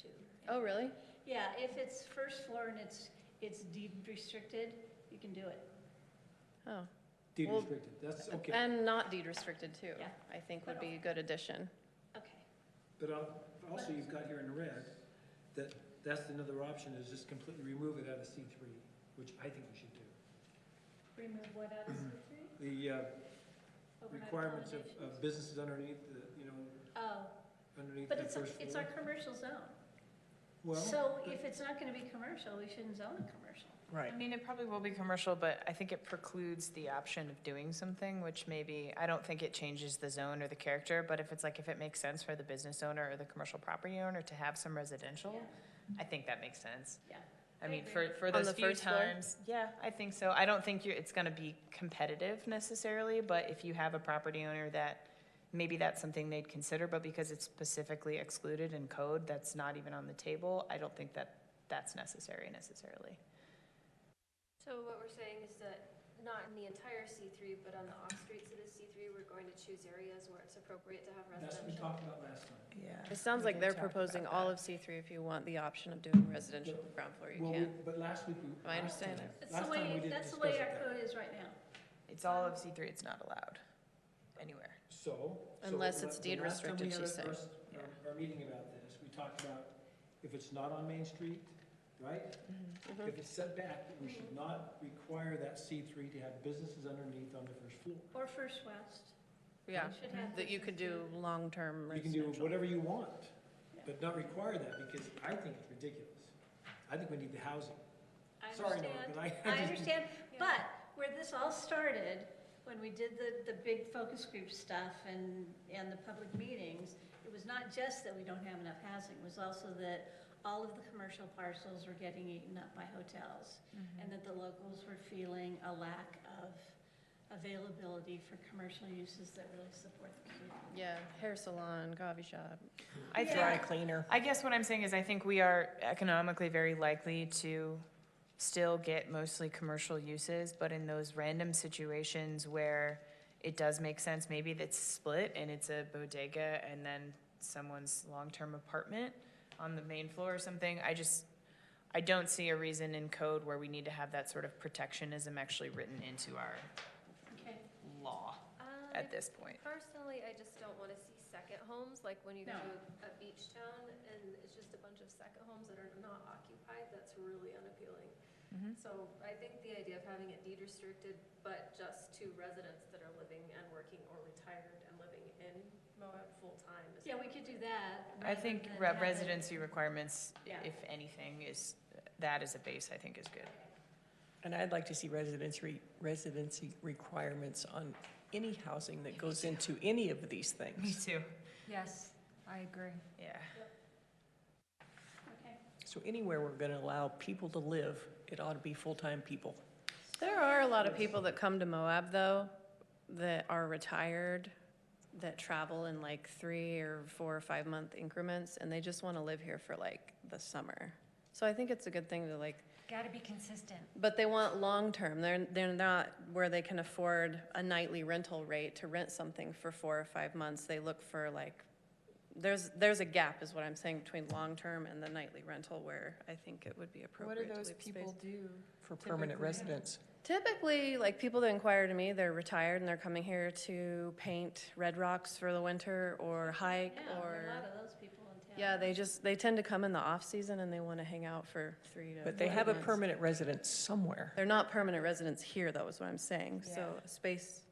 too. Oh, really? Yeah, if it's first floor and it's deed restricted, you can do it. Oh. Deed Well, restricted, that's okay. And not deed restricted too, Yeah. I think would be a good addition. Okay. But also you've got here in the red, that's another option, is just completely remove it out of C3, which I think we should do. Remove what out of C3? The Overnight requirements of accommodations? businesses underneath, Oh, underneath but the first floor. it's our commercial zone. Well, So but- if it's not gonna be commercial, we shouldn't zone it commercial. Right. I mean, it probably will be commercial, but I think it precludes the option of doing something, which maybe, I don't think it changes the zone or the character, but if it makes sense for the business owner or the commercial property owner to have some residential, I think that makes sense. Yeah. I mean, agree. for On those the few first floor? times, yeah, I think so. I don't think it's gonna be competitive necessarily, but if you have a property owner that, maybe that's something they'd consider, but because it's specifically excluded in code, that's not even on the table, I don't think that's necessarily. So what we're saying is that not in the entire C3, but on the off streets of the C3, we're going to choose areas where it's appropriate to have That's what we residential. talked about last time. Yeah. It sounds we like did they're talk proposing about all that. of C3 if you want the option of doing residential on the ground floor, you Well, can. but last week we. I understand it. It's Last the time we way, didn't that's the discuss way it our that code is right now. It's all of C3, it's not allowed anywhere. So. Unless it's the deed last time we restricted, had she's saying. Our meeting about this, we talked about if it's not on Main Street, right? Mhm. If it's set back, we should not require that C3 to have businesses underneath on the first floor. Or First West. Yeah, Should have that you could do businesses long-term You can do residential. whatever you want, but not require that, because I think it's ridiculous. I think we need the housing. I Sorry, Nora, understand. but I I just- understand, but where this all started, when we did the big focus group stuff and the public meetings, it was not just that we don't have enough housing, it was also that all of the commercial parcels were getting eaten up by hotels, and that the locals were feeling a lack of availability for commercial uses that really support the community. Yeah, hair salon, coffee shop. I think, Dry cleaner. I guess what I'm saying is I think we are economically very likely to still get mostly commercial uses, but in those random situations where it does make sense, maybe that's split and it's a bodega and then someone's long-term apartment on the main floor or something, I don't see a reason in code where we need to have that sort of protectionism actually written into our Okay, law at this point. Personally, I just don't want to see second homes, like when you go No. to a beach town and it's just a bunch of second homes that are not occupied, that's really unappealing. Mhm. So I think the idea of having it deed restricted, but just to residents that are living and working or retired and living in Moab full-time is. yeah, we could do that. I rather think than have it- residency requirements, Yeah. if anything, is, that as a base, I think is good. And I'd like to see residency requirements on any housing that goes into any of these things. too. Yes, I agree. Yeah. Okay. So anywhere we're gonna allow people to live, it ought to be full-time people. There are a lot of people that come to Moab, though, that are retired, that travel in like 3 or 4 or 5 month increments, and they just want to live here for like the summer. So I think it's a good thing to like, Gotta be consistent. but they want long-term. They're not where they can afford a nightly rental rate to rent something for 4 or 5 months. They look for like, there's a gap, is what I'm saying, between long-term and the nightly rental, where I think it would be What appropriate do to those leave people space. do? For permanent Typically. residents. Typically, like people that inquire to me, they're retired and they're coming here to paint red rocks for the winter or hike Yeah, there are or, a lot of those people in town. yeah, they tend to come in the off-season and they want to hang out for 3 to 5 But they have a months. permanent residence somewhere. They're not permanent residents here, though, is what I'm saying. So Yeah. a space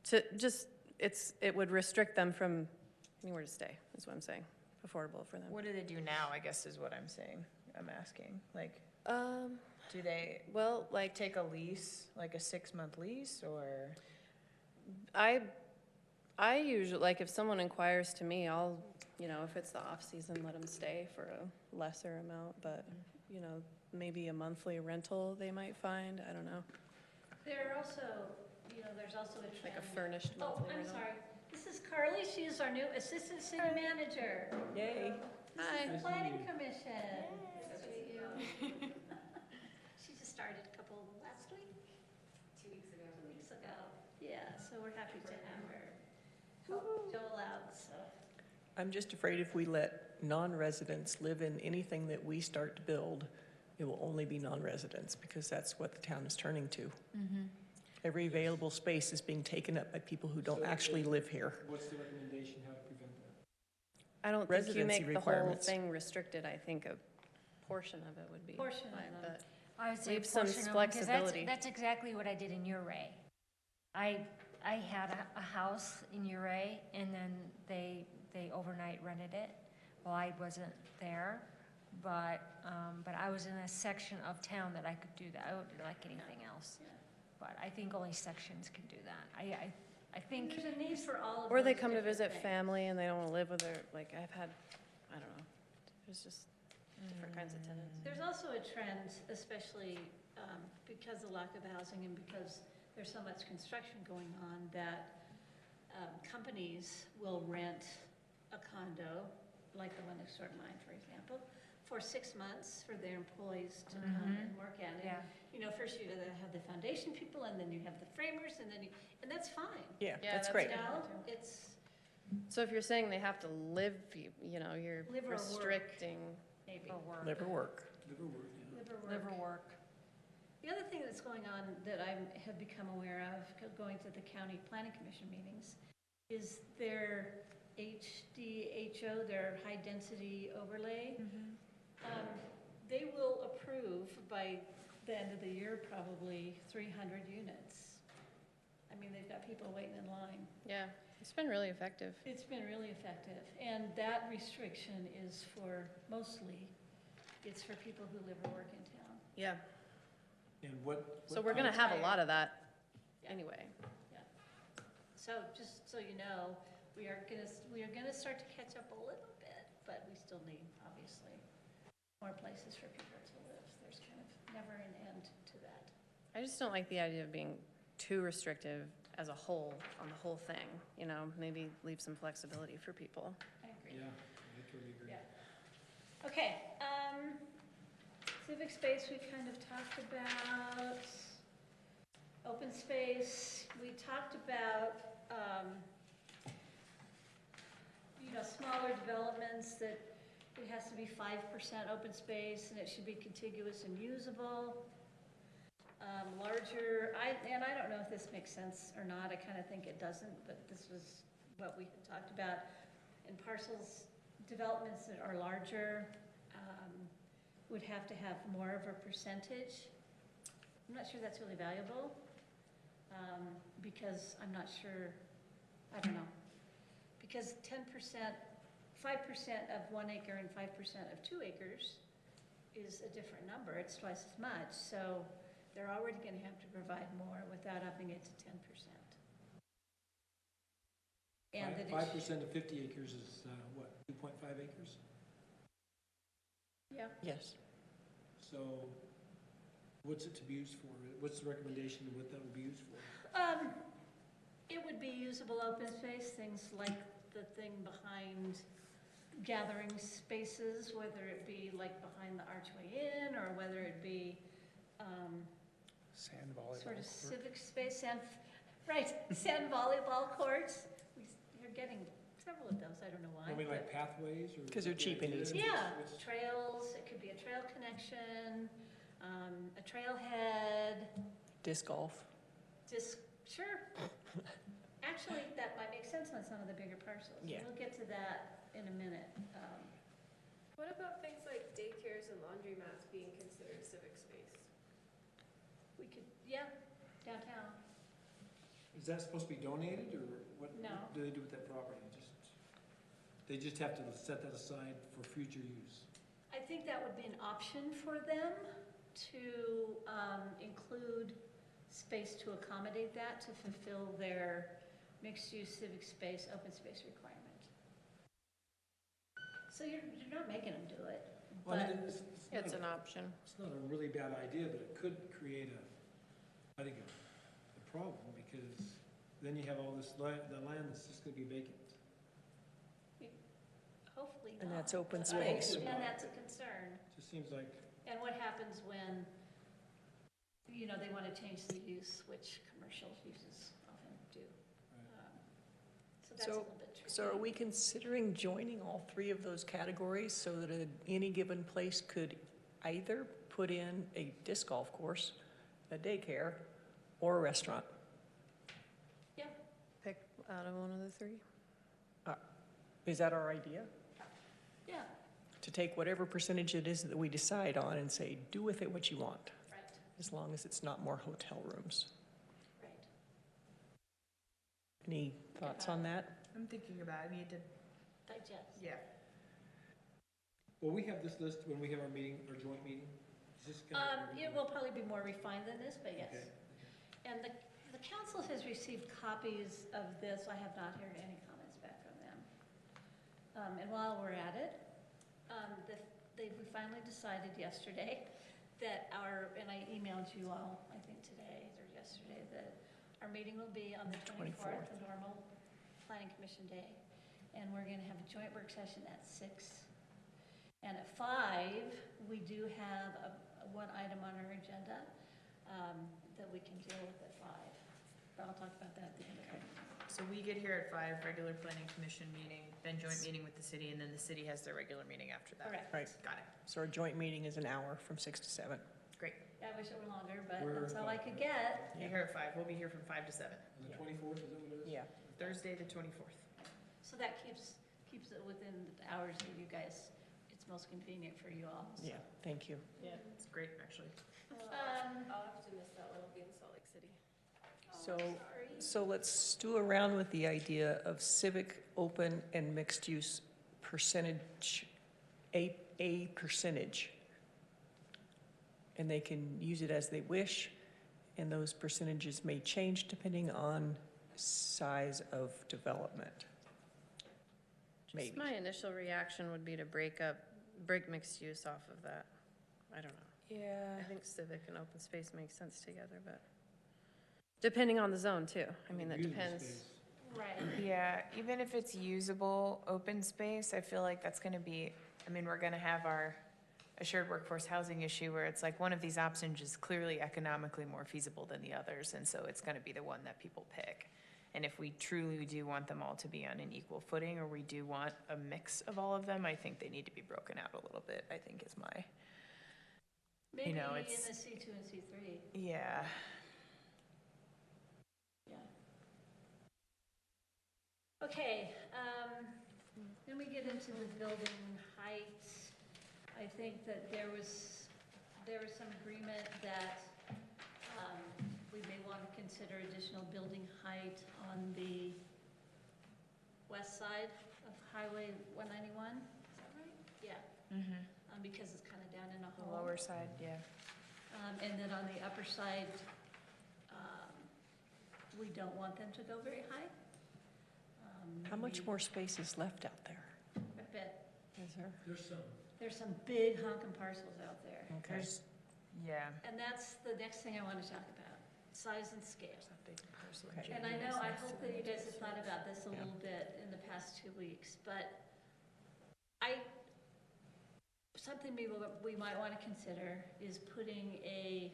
to just, it would restrict them from anywhere to stay, is what I'm saying. Affordable for them. What do they do now, I guess is what I'm saying, I'm asking. Like, do they Well, like, take a lease, like a 6-month lease, or? I usually, like, if someone inquires to me, I'll, if it's the off-season, let them stay for a lesser amount, but, maybe a monthly rental they might find, I don't know. There are also you know, there's also a trend. Like a furnished Oh, monthly I'm rental. sorry. This is Carly. She is our new Assistant City Manager. Yay. Hi. This is the Planning Commission. Nice to meet you. She just started last week? 2 weeks ago. 2 weeks ago. Yeah, so we're happy to have her help Joel out, so. I'm just afraid if we let non-residents live in anything that we start to build, it will only be non-residents, because that's what the town is turning to. Every available space is being taken up by people who don't So, actually live here. What's the recommendation, how to prevent that? I don't think you Residency make the whole requirements. thing restricted. I think a portion of it would be Portion of fine, them. but I would say Leave some portion of them, 'cause flexibility. that's exactly what I did in Uray. I had a house in Uray, and then they overnight rented it. Well, I wasn't there, but I was in a section of town that I could do that. I would do like anything else. But I think only sections can do that. I think, There's a need for all of or they those come to different visit things. family and they don't want to live with their, like, I've had, I don't know. There's just different kinds of tenants. There's also a trend, especially because of lack of housing and because there's so much construction going on, that companies will rent a condo, like the one next door to mine, for example, for 6 months for their employees to come and work at it. yeah. You know, first you have the foundation people, and then you have the framers, and and that's fine. Yeah, Yeah, that's that's great. You good. know, it's So if you're saying they have to live, you know, you're Live or work. restricting. maybe. For work. Live or work. Live or work, yeah. Live or Live or work. The other thing that's going on that I have become aware of, going to the county planning commission meetings, is their HDHO, their high density overlay. They will approve by the end of the year, probably 300 units. I mean, they've got people waiting in line. Yeah, it's been really effective. It's been really effective, and that restriction is it's for people who live or work in town. Yeah. And what? So we're gonna have a lot of that Yeah. anyway. So just so you know, we are gonna start to catch up a little bit, but we still need, obviously, more places for people to live. There's kind of never an end to that. I just don't like the idea of being too restrictive as a whole, on the whole thing, you know, maybe leave some flexibility for people. I agree. Yeah, I totally agree. Yeah. Okay, civic space we kind of talked about. Open space, we talked about, smaller developments that it has to be 5% open space and it should be contiguous and usable. Larger, I don't know if this makes sense or not, I kind of think it doesn't, but this was what we had talked about. In parcels, developments that are larger would have to have more of a percentage. I'm not sure that's really valuable, because I'm not sure, I don't know. Because 10%, 5% of 1 acre and 5% of 2 acres is a different number, it's twice as much, so they're already gonna have to provide more without upping it to 10%. And that it 5% of 50 acres is, what, 2.5 acres? Yeah, Yes. So what's it to be used for? What's the recommendation of what that would be used for? it would be usable open space, things like the thing behind gathering spaces, whether it be like behind the Archway Inn, or whether it be, Sand volleyball. sort of court. civic space, sand volleyball courts. We're getting several of those, I don't know why. I mean, but- like pathways or? 'Cause they're cheap and easy. Yeah, trails, it could be a trail connection, a trailhead, Disc golf. sure. Actually, that might make sense on some of the bigger parcels. Yeah. We'll get to that in a minute. What about things like daycares and laundromats being considered civic space? We could, yeah, downtown. Is that supposed to be donated, or what? No. What do they do with that property? They just have to set that aside for future use? I think that would be an option for them to include space to accommodate that, to fulfill their mixed-use civic space, open space requirement. So you're not making them do it, Well, I but mean, It's an option. It's not a really bad idea, but it could create I think, a problem, because then you have all this land, the land that's just gonna be vacant. Hopefully not. And that's open but space. And that's a concern. Just seems like, And what happens when, they want to change the use, which commercial uses often do. Um, So that's a little bit tricky. So are we considering joining all three of those categories so that any given place could either put in a disc golf course, a daycare, or a restaurant? Yeah, Pick out of one of the three. Is that our idea? yeah, To take whatever percentage it is that we decide on and say, do with it what you want, right, as long as it's not more hotel rooms. right. Any thoughts on that? I'm thinking about it, I need to, Digest. yeah. well, we have this list when we have our meeting, our joint meeting. Is this kind of? It will probably be more refined than this, but yes. Okay. And the council has received copies of this. I have not heard any comments back from them. And while we're at it, we finally decided yesterday that and I emailed you all, I think today or yesterday, that our meeting will be on the 24th, the normal planning commission day. And we're gonna have a joint work session at 6. And at 5, we do have one item on our agenda that we can deal with at 5. But I'll talk about that at the end of it. So we get here at 5, regular planning commission meeting, then joint meeting with the city, and then the city has their regular meeting after that. Correct. Right. Got it. So our joint meeting is an hour from 6 to 7. Great. I wish it were longer, but We're that's all I fine. could get. You're here at 5, we'll be here from 5 to 7. On the 24th, is that what it is? Yeah. Thursday, the 24th. So that keeps it within the hours that you guys, it's most convenient for you all. so. Yeah, thank you. Yeah, it's great, actually. I'll have to miss that one, I'll be in Salt Lake City. So, Sorry. so let's stew around with the idea of civic, open, and mixed-use percentage, a percentage. And they can use it as they wish, and those percentages may change depending on size of development. Maybe. Just my initial reaction would be to break mixed use off of that. I don't know. Yeah. I think civic and open space make sense together, but depending on the zone too. I mean, that Usable depends. space. Right. Yeah, even if it's usable open space, I feel like that's gonna be, we're gonna have our assured workforce housing issue where it's like one of these options is clearly economically more feasible than the others, and so it's gonna be the one that people pick. And if we truly do want them all to be on an equal footing, or we do want a mix of all of them, I think they need to be broken out a little bit, I think is my, Maybe in the it's- C2 and C3, yeah. yeah. Okay, then we get into the building heights. I think that there was some agreement that we may want to consider additional building height on the west side of Highway 191. Is that right? Yeah, Mm-hmm. because it's kind of down in a The hole. lower side, yeah. And then on the upper side, we don't want them to go very high. How much maybe more space is left out there? A bit. Is there? There's some big honking parcels out there. Okay. There's, yeah. And that's the next thing I want to talk about, size and scale. That big parcel. Okay. And I know, I hope that you guys have thought about this a little bit in the past 2 weeks, but something we might want to consider is putting a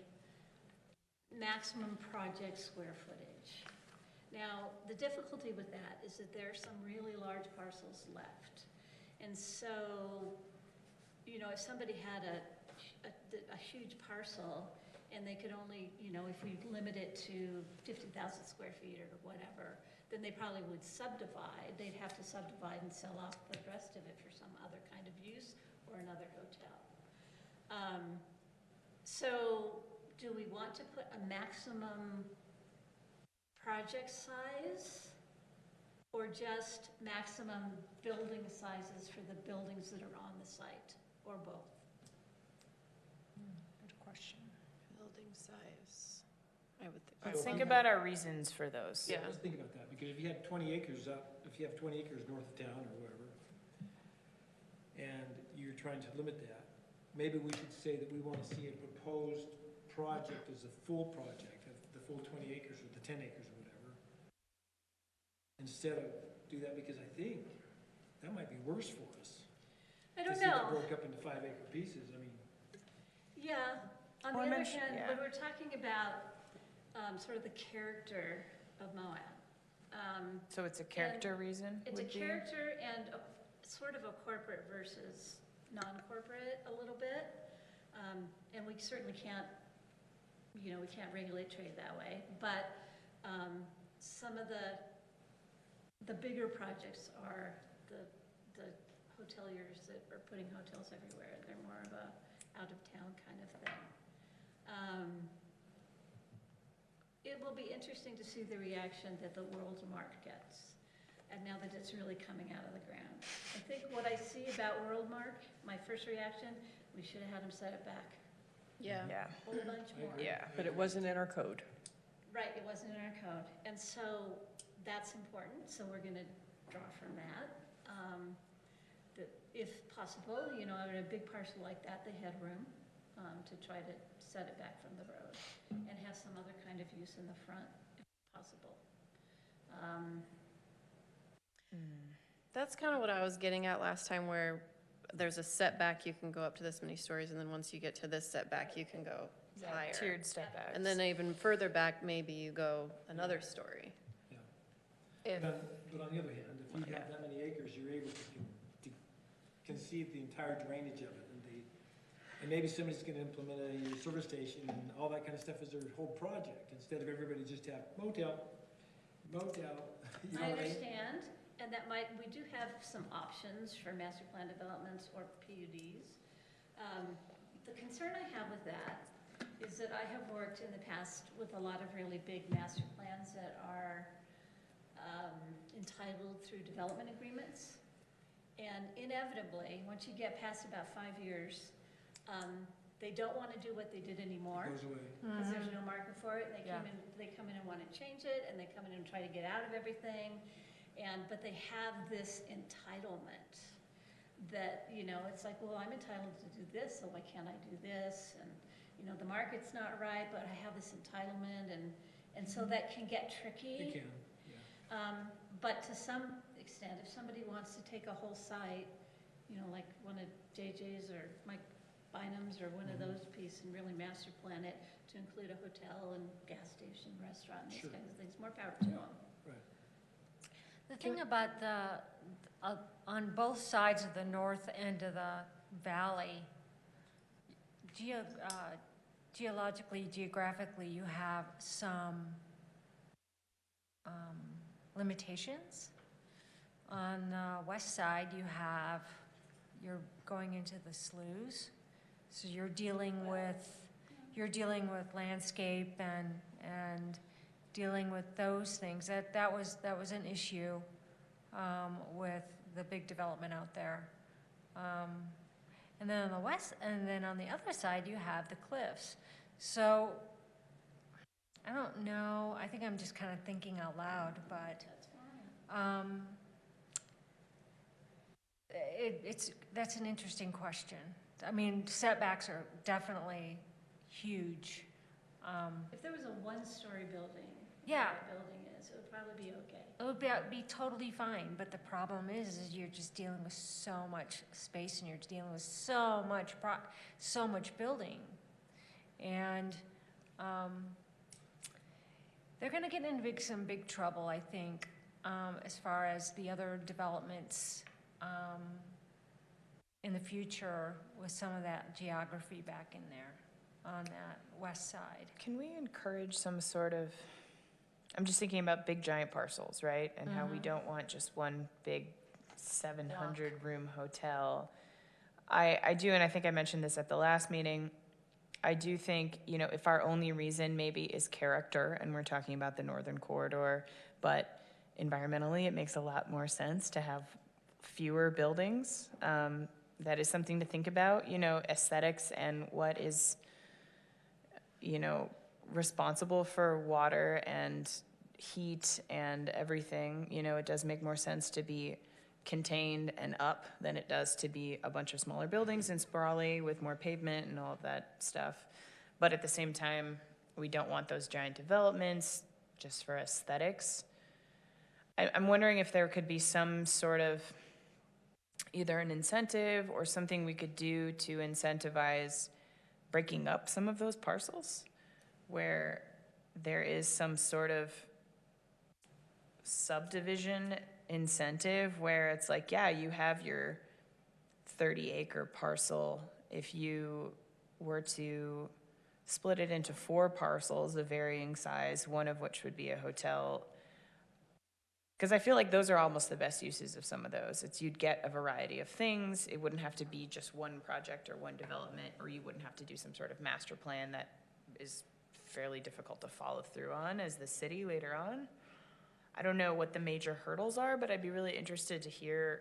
maximum project square footage. Now, the difficulty with that is that there are some really large parcels left. And so, if somebody had a huge parcel and they could only, if we limit it to 50,000 square feet or whatever, then they probably would subdivide. They'd have to subdivide and sell off the rest of it for some other kind of use or another hotel. So do we want to put a maximum project size or just maximum building sizes for the buildings that are on the site, or both? Good question. Building size. I would think. Let's think about our reasons for those. Yeah. Let's think about that, because if you had 20 acres if you have 20 acres north of town or whatever, and you're trying to limit that, maybe we should say that we want to see a proposed project as a full project, the full 20 acres or the 10 acres or whatever. instead of do that, because I think that might be worse for us. I don't To see that know. broke up into 5-acre pieces, I mean, Yeah, on the Well, I other mentioned- hand, yeah. when we're talking about sort of the character of Moab, So it's a character reason it's a would be? character and sort of a corporate versus non-corporate a little bit. And we certainly can't, we can't regulate trade that way. But some of the bigger projects are the hoteliers that are putting hotels everywhere. They're more of a out-of-town kind of thing. It will be interesting to see the reaction that the World Mark gets, and now that it's really coming out of the ground. I think what I see about World Mark, my first reaction, we should have had them set it back Yeah. Yeah, a whole bunch more. yeah. But it wasn't in our code. Right, it wasn't in our code, and so that's important, so we're gonna draw from that. That if possible, on a big parcel like that, they had room to try to set it back from the road and have some other kind of use in the front, if possible. That's kind of what I was getting at last time, where there's a setback, you can go up to this many stories, and then once you get to this setback, you can go higher. Tiered step backs. And then even further back, maybe you go another story. yeah. If, But on the other hand, if you have that many acres, you're able to conceive the entire drainage of it, and maybe somebody's gonna implement a service station and all that kind of stuff as their whole project, instead of everybody just have motel, you know what I mean? I understand, and we do have some options for master plan developments or PUDs. The concern I have with that is that I have worked in the past with a lot of really big master plans that are entitled through development agreements. And inevitably, once you get past about 5 years, they don't want to do what they did anymore. It goes away. Because there's no market for it, and Yeah. they come in and want to change it, and they come in and try to get out of everything, but they have this entitlement that, it's like, well, I'm entitled to do this, so why can't I do this? And, the market's not right, but I have this entitlement, and so that can get tricky. It can, yeah. But to some extent, if somebody wants to take a whole site, like one of JJ's or Mike Bynum's or one of those pieces, and really master plan it to include a hotel and gas station, restaurant, and those Sure. kinds of things, more power to them. Right. The thing about on both sides of the north end of the valley, geologically, geographically, you have some limitations. On the west side, you're going into the sloughs, so you're dealing with landscape and dealing with those things. That was an issue with the big development out there. And then on the other side, you have the cliffs. So I don't know. I think I'm just kind of thinking out loud, but That's fine. that's an interesting question. I mean, setbacks are definitely huge. If there was a one-story building, Yeah. where that building is, it would probably be okay. It would be totally fine, but the problem is you're just dealing with so much space, and you're dealing with so much building, and they're going to get into some big trouble, I think, as far as the other developments in the future with some of that geography back in there on that west side. Can we encourage some sort of, I'm just thinking about big giant parcels, right? And how we don't want just one big 700-room hotel. I do, and I think I mentioned this at the last meeting, I do think, if our only reason maybe is character, and we're talking about the northern corridor, but environmentally, it makes a lot more sense to have fewer buildings. That is something to think about, aesthetics and what is, responsible for water and heat and everything. It does make more sense to be contained and up than it does to be a bunch of smaller buildings and sprawly with more pavement and all of that stuff. But at the same time, we don't want those giant developments just for aesthetics. I'm wondering if there could be some sort of either an incentive or something we could do to incentivize breaking up some of those parcels where there is some sort of subdivision incentive where it's like, yeah, you have your 30-acre parcel. If you were to split it into 4 parcels of varying size, one of which would be a hotel. Because I feel like those are almost the best uses of some of those. It's you'd get a variety of things. It wouldn't have to be just one project or one development, or you wouldn't have to do some sort of master plan that is fairly difficult to follow through on as the city later on. I don't know what the major hurdles are, but I'd be really interested to hear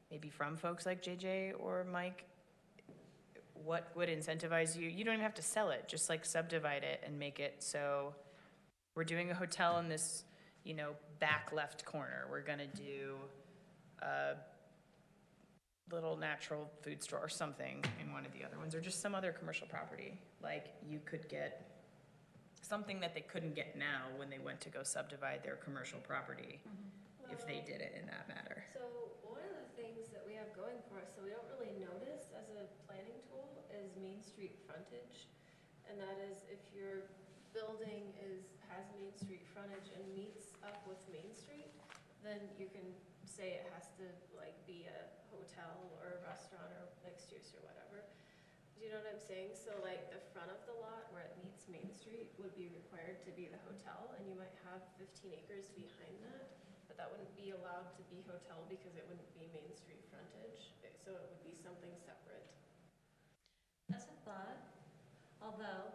maybe from folks like JJ or Mike, what would incentivize you? You don't even have to sell it, just like subdivide it and make it so we're doing a hotel in this, you know, back left corner. We're gonna do a little natural food store or something in one of the other ones, or just some other commercial property. Like you could get something that they couldn't get now when they went to go subdivide their commercial property, if they did it in that matter. So one of the things that we have going for us, so we don't really notice as a planning tool, is Main Street frontage. And that is if your building has Main Street frontage and meets up with Main Street, then you can say it has to like be a hotel or a restaurant or mixed use or whatever. Do you know what I'm saying? So like the front of the lot where it meets Main Street would be required to be the hotel, and you might have 15 acres behind that, but that wouldn't be allowed to be hotel because it wouldn't be Main Street frontage, so it would be something separate. That's a thought, although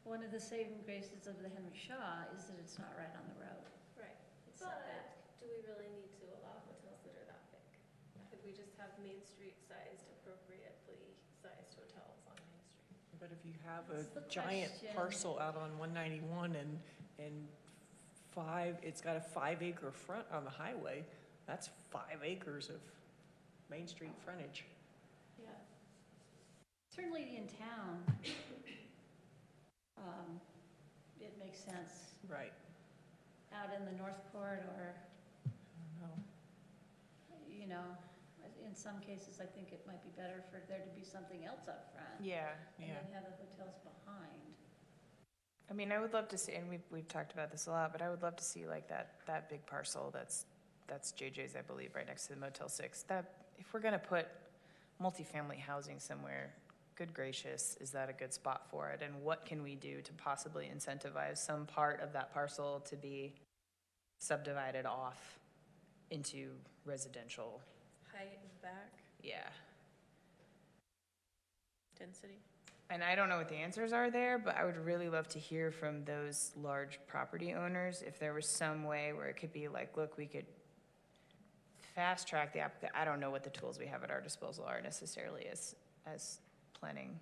one of the saving graces of the Henry Shaw is that it's not right on the road. Right. It's But separate. do we really need to allow hotels that are that big? Could we just have Main Street sized, appropriately sized hotels on Main Street? But if you have That's a the giant question. parcel out on 191 and 5, it's got a 5-acre front on the highway, that's 5 acres of Main Street frontage. Yeah. Certainly in town, it makes sense. Right. Out in the North Corridor, I don't know. you know, in some cases, I think it might be better for there to be something else up front. Yeah. And then have the hotels behind. I mean, I would love to see, and we've talked about this a lot, but I would love to see like that big parcel that's JJ's, I believe, right next to the Motel 6. That if we're gonna put multifamily housing somewhere, good gracious, is that a good spot for it? And what can we do to possibly incentivize some part of that parcel to be subdivided off into residential? Height of back, Yeah. density. And I don't know what the answers are there, but I would really love to hear from those large property owners if there was some way where it could be like, look, we could fast track the applicant. I don't know what the tools we have at our disposal are necessarily as planning,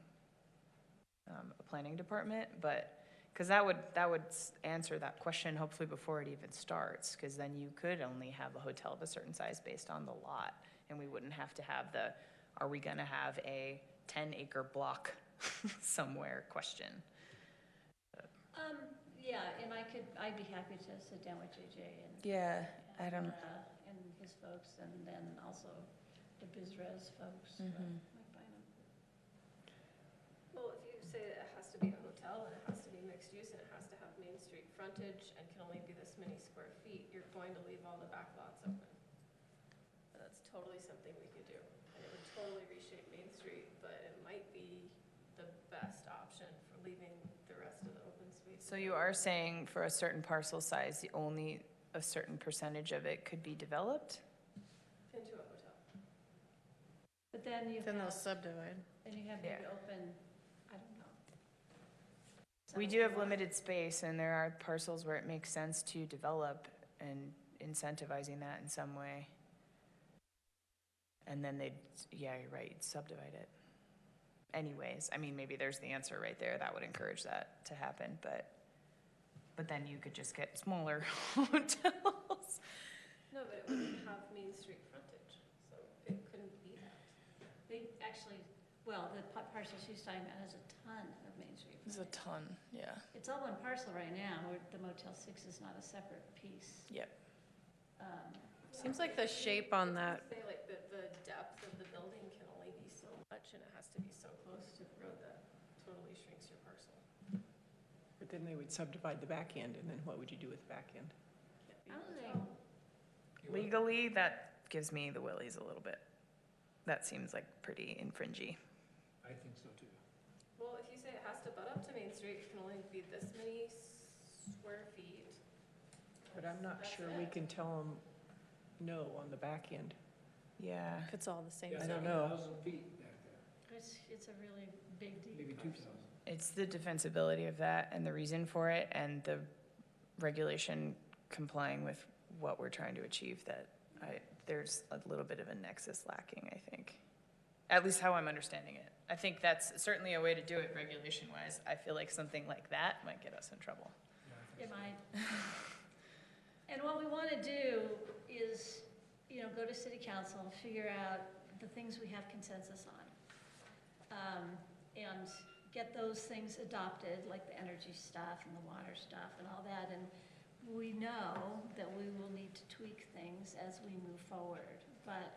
a planning department, but because that would answer that question hopefully before it even starts, because then you could only have a hotel of a certain size based on the lot, and we wouldn't have to have the, are we gonna have a 10-acre block somewhere question. Yeah, and I'd be happy to sit down with JJ and. Yeah, I don't. And his folks, and then also the BizRes folks. Mhm. Might find 'em. Well, if you say that it has to be a hotel and it has to be mixed use and it has to have Main Street frontage and can only be this many square feet, you're going to leave all the back lots open. And that's totally something we could do. And it would totally reshape Main Street, but it might be the best option for leaving the rest of the open space. So you are saying for a certain parcel size, only a certain percentage of it could be developed? Into a hotel. But then you Then they'll have, subdivide. then you have Yeah. maybe open, I don't know. We do have limited space, and there are parcels where it makes sense to develop and incentivizing that in some way. And then they'd, yeah, you're right, subdivide it. Anyways, I mean, maybe there's the answer right there. That would encourage that to happen, but then you could just get smaller hotels. No, but it wouldn't have Main Street frontage, so it couldn't be that. They actually, well, the parcel she's talking about has a ton of Main Street. It's a frontage. ton, yeah. It's all one parcel right now, where the Motel 6 is not a separate piece. Yep. Seems like the shape on that, Say like the depth of the building can only be so much and it has to be so close to the road that totally shrinks your parcel. But then they would subdivide the back end, and then what would you do with the back end? I don't think, Legally, that gives me the willies a little bit. That seems like pretty infringy. I think so too. Well, if you say it has to butt up to Main Street, it can only be this many square feet. But I'm not That's sure we it. can tell them no on the back end. Yeah. if it's all the same. Yeah, I don't know. 7,000 feet back there, it's a really big deal. maybe 2,000. It's the defensibility of that and the reason for it and the regulation complying with what we're trying to achieve that there's a little bit of a nexus lacking, I think. At least how I'm understanding it. I think that's certainly a way to do it regulation-wise. I feel like something like that might get us in trouble. It might. And what we want to do is, go to city council, figure out the things we have consensus on. And get those things adopted, like the energy stuff and the water stuff and all that. And we know that we will need to tweak things as we move forward. But,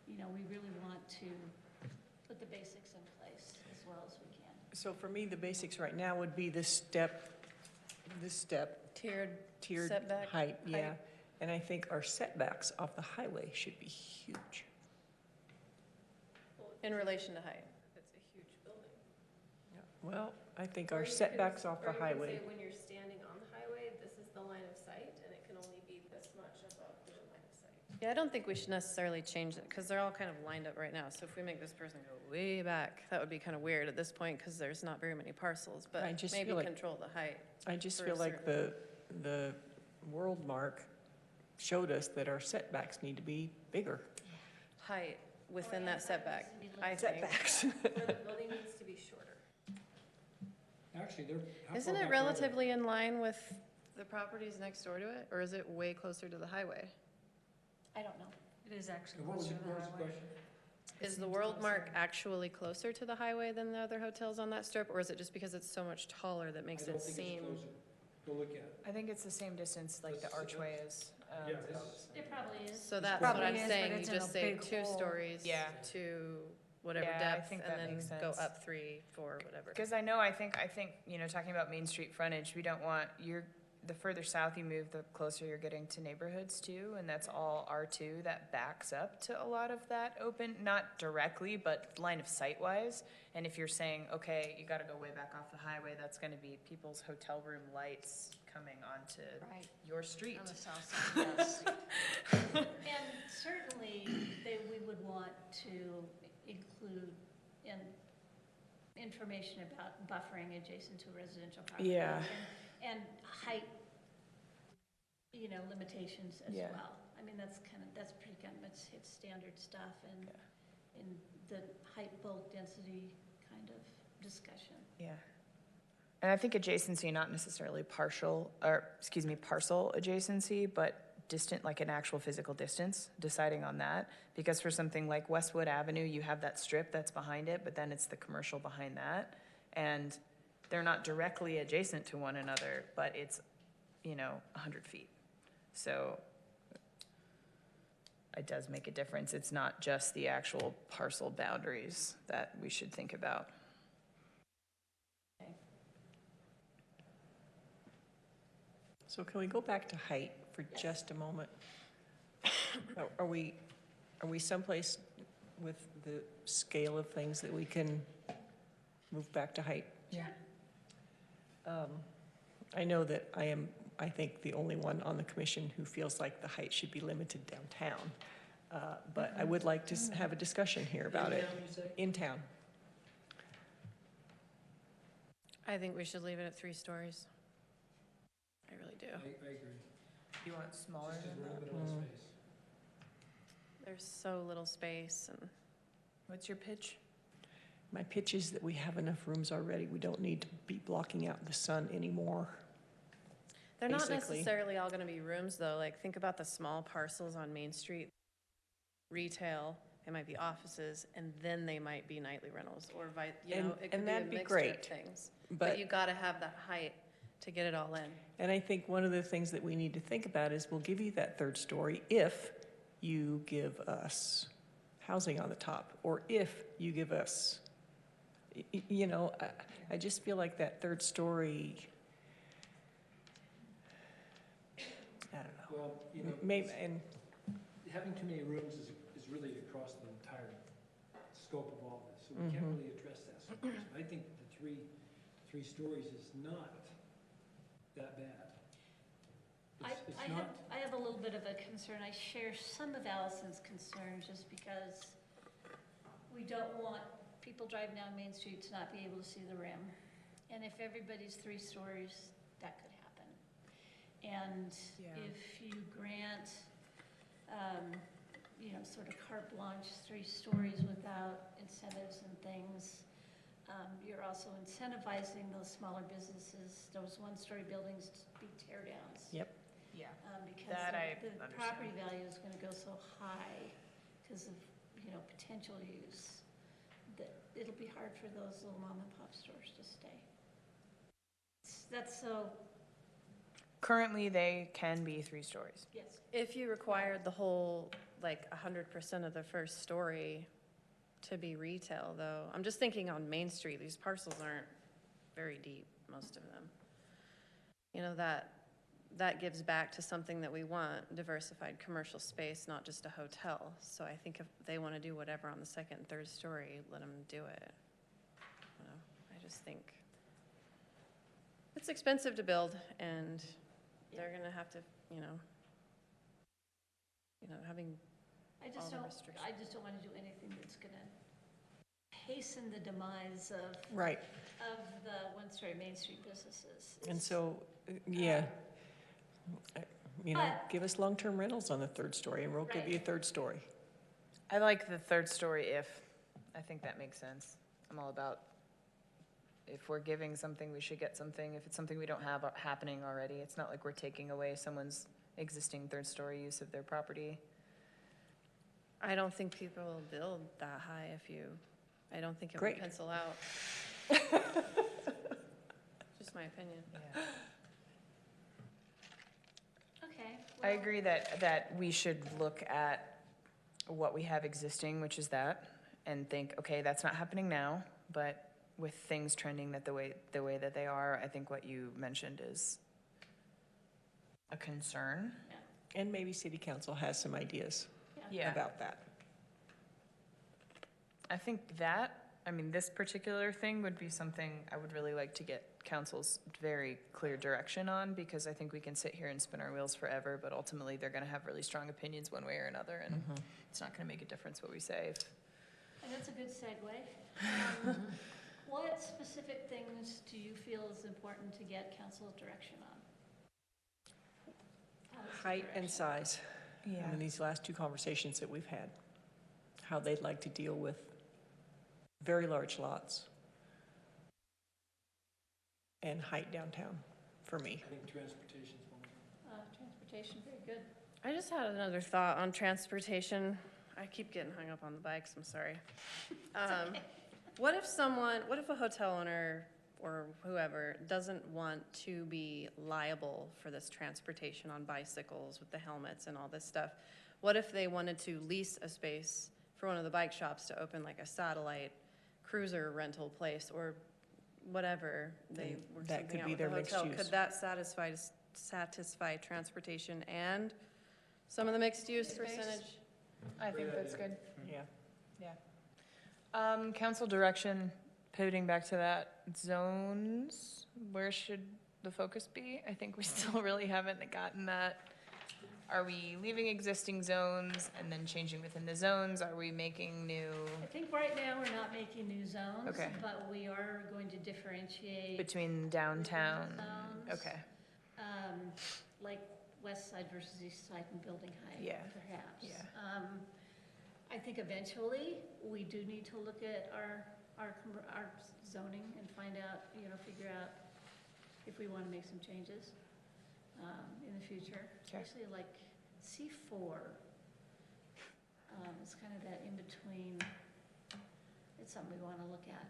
we really want to put the basics in place as well as we can. So for me, the basics right now would be this step, Tiered tiered setback. height, yeah. And I think our setbacks off the highway should be huge. In relation to height. It's a huge building. Well, I think Or our you can- setbacks off the or you can highway. say when you're standing on the highway, this is the line of sight, and it can only be this much above the line of sight. Yeah, I don't think we should necessarily change it, because they're all kind of lined up right now. So if we make this person go way back, that would be kind of weird at this point, because there's not very many parcels, but I just maybe feel like- control the height. I just for a feel like the world mark showed us that our setbacks need to be bigger. Height within Or that outside setback, needs to be I limited. think. Setbacks. Or the building needs to be shorter. Actually, they're. how Isn't far it back are they? relatively in line with the properties next door to it, or is it way closer to the highway? I don't know. It is actually And what was closer the to the what was the highway. question? Is the seems World Mark closer. actually closer to the highway than the other hotels on that strip, or is it just because it's so much taller that makes I don't it think seem? it's closer. Go look at it. I think it's the same distance like the Let's- archway is. Yeah, this is. It probably is. So that's Probably what I'm is, but saying, you it's in a just say big 2 hole. stories Yeah. to whatever Yeah, I depth, think and that then makes go sense. up 3, 4, whatever. Because I think, talking about Main Street frontage, we don't want, the further south you move, the closer you're getting to neighborhoods too, and that's all R2 that backs up to a lot of that open, not directly, but line of sight wise. And if you're saying, okay, you gotta go way back off the highway, that's gonna be people's hotel room lights coming onto Right. your street. On the south side, yes. And certainly, we would want to include information about buffering adjacent to residential property. Yeah. And height, limitations as Yeah. well. I mean, that's pretty kind of, it's standard stuff and, in the height, bulk, density kind of discussion. Yeah. And I think adjacency, not necessarily parcel adjacency, but distant, like an actual physical distance, deciding on that. Because for something like Westwood Avenue, you have that strip that's behind it, but then it's the commercial behind that. And they're not directly adjacent to one another, but it's, 100 feet. So it does make a difference. It's not just the actual parcel boundaries that we should think about. So can we go back to height for just a moment? Are we someplace with the scale of things that we can move back to height? Yeah. I know that I think, the only one on the commission who feels like the height should be limited downtown. But I would like to have a discussion here about it. In town, you say? In town. I think we should leave it at 3 stories. I really do. I agree. You want smaller Just 'cause than we're that? limited on space. There's so little space, and What's your pitch? My pitch is that we have enough rooms already. We don't need to be blocking out the sun anymore. they're not Basically. necessarily all gonna be rooms, though. Like, think about the small parcels on Main Street. Retail, it might be offices, and then they might be nightly rentals, or it could And be a that'd be mixture of great. things. But But you gotta have that height to get it all in. And I think one of the things that we need to think about is we'll give you that third story if you give us housing on the top, or if you give us, you know, I just feel like that third story, I don't know. Well, you know, Maybe, and having too many rooms is really across the entire scope of all this, so we can't really address that so much. But I think the three stories is not that bad. I have a little bit of a concern. I share some of Allison's concerns just because we don't want people driving down Main Street to not be able to see the rim. And if everybody's 3 stories, that could happen. And if you grant, you know, sort of carte blanche 3 stories without incentives and things, you're also incentivizing those smaller businesses, those 1-story buildings to be tear downs. Yep. Yeah. Because That I the understand. property value is gonna go so high because of, you know, potential use, that it'll be hard for those little mom and pop stores to stay. That's so, Currently, they can be 3 stories. yes. If you required the whole, like 100% of the first story to be retail though, I'm just thinking on Main Street, these parcels aren't very deep, most of them. You know, that gives back to something that we want, diversified commercial space, not just a hotel. So I think if they want to do whatever on the 2nd and 3rd story, let them do it. You know, I just think it's expensive to build, and they're gonna have to, you know, having I all just the don't, restrictions. I just don't wanna do anything that's gonna hasten the demise of right. the 1-story Main Street businesses. And so, yeah, you know, But- give us long-term rentals on the 3rd story, and we'll give you a 3rd story. I like the 3rd story if. I think that makes sense. I'm all about, if we're giving something, we should get something. If it's something we don't have happening already, it's not like we're taking away someone's existing 3rd story use of their property. I don't think people will build that high I don't think it Great. would pencil out. Just my opinion. Okay. I well, agree that we should look at what we have existing, which is that, and think, okay, that's not happening now, but with things trending the way that they are, I think what you mentioned is a concern. And maybe city council has some ideas Yeah. about that. I think this particular thing would be something I would really like to get council's very clear direction on, because I think we can sit here and spin our wheels forever, but ultimately they're gonna have really strong opinions one way or another, and it's not gonna make a difference what we say. And that's a good segue. What specific things do you feel is important to get council's direction on? Height and size. Yeah. In these last 2 conversations that we've had, how they'd like to deal with very large lots and height downtown, for me. I think transportation's one. Transportation, very good. I just had another thought on transportation. I keep getting hung up on the bikes, I'm sorry. What if a hotel owner or whoever doesn't want to be liable for this transportation on bicycles with the helmets and all this stuff? What if they wanted to lease a space for one of the bike shops to open like a satellite cruiser rental place or whatever? They And work that something could out be with their the mixed hotel. use. Could that satisfy transportation and some of the mixed use Space. percentage? I think that's good. Yeah. Council direction, pivoting back to that, zones, where should the focus be? I think we still really haven't gotten that. Are we leaving existing zones and then changing within the zones? Are we making new I think right now we're not making new zones. Okay. But we are going to differentiate. between downtown? Zones. Okay, Like west side versus east side and building height, Yeah. perhaps. Yeah. I think eventually, we do need to look at our zoning and find out, figure out if we want to make some changes in the future. Okay. Especially like C4. It's kind of that in-between. It's something we want to look at.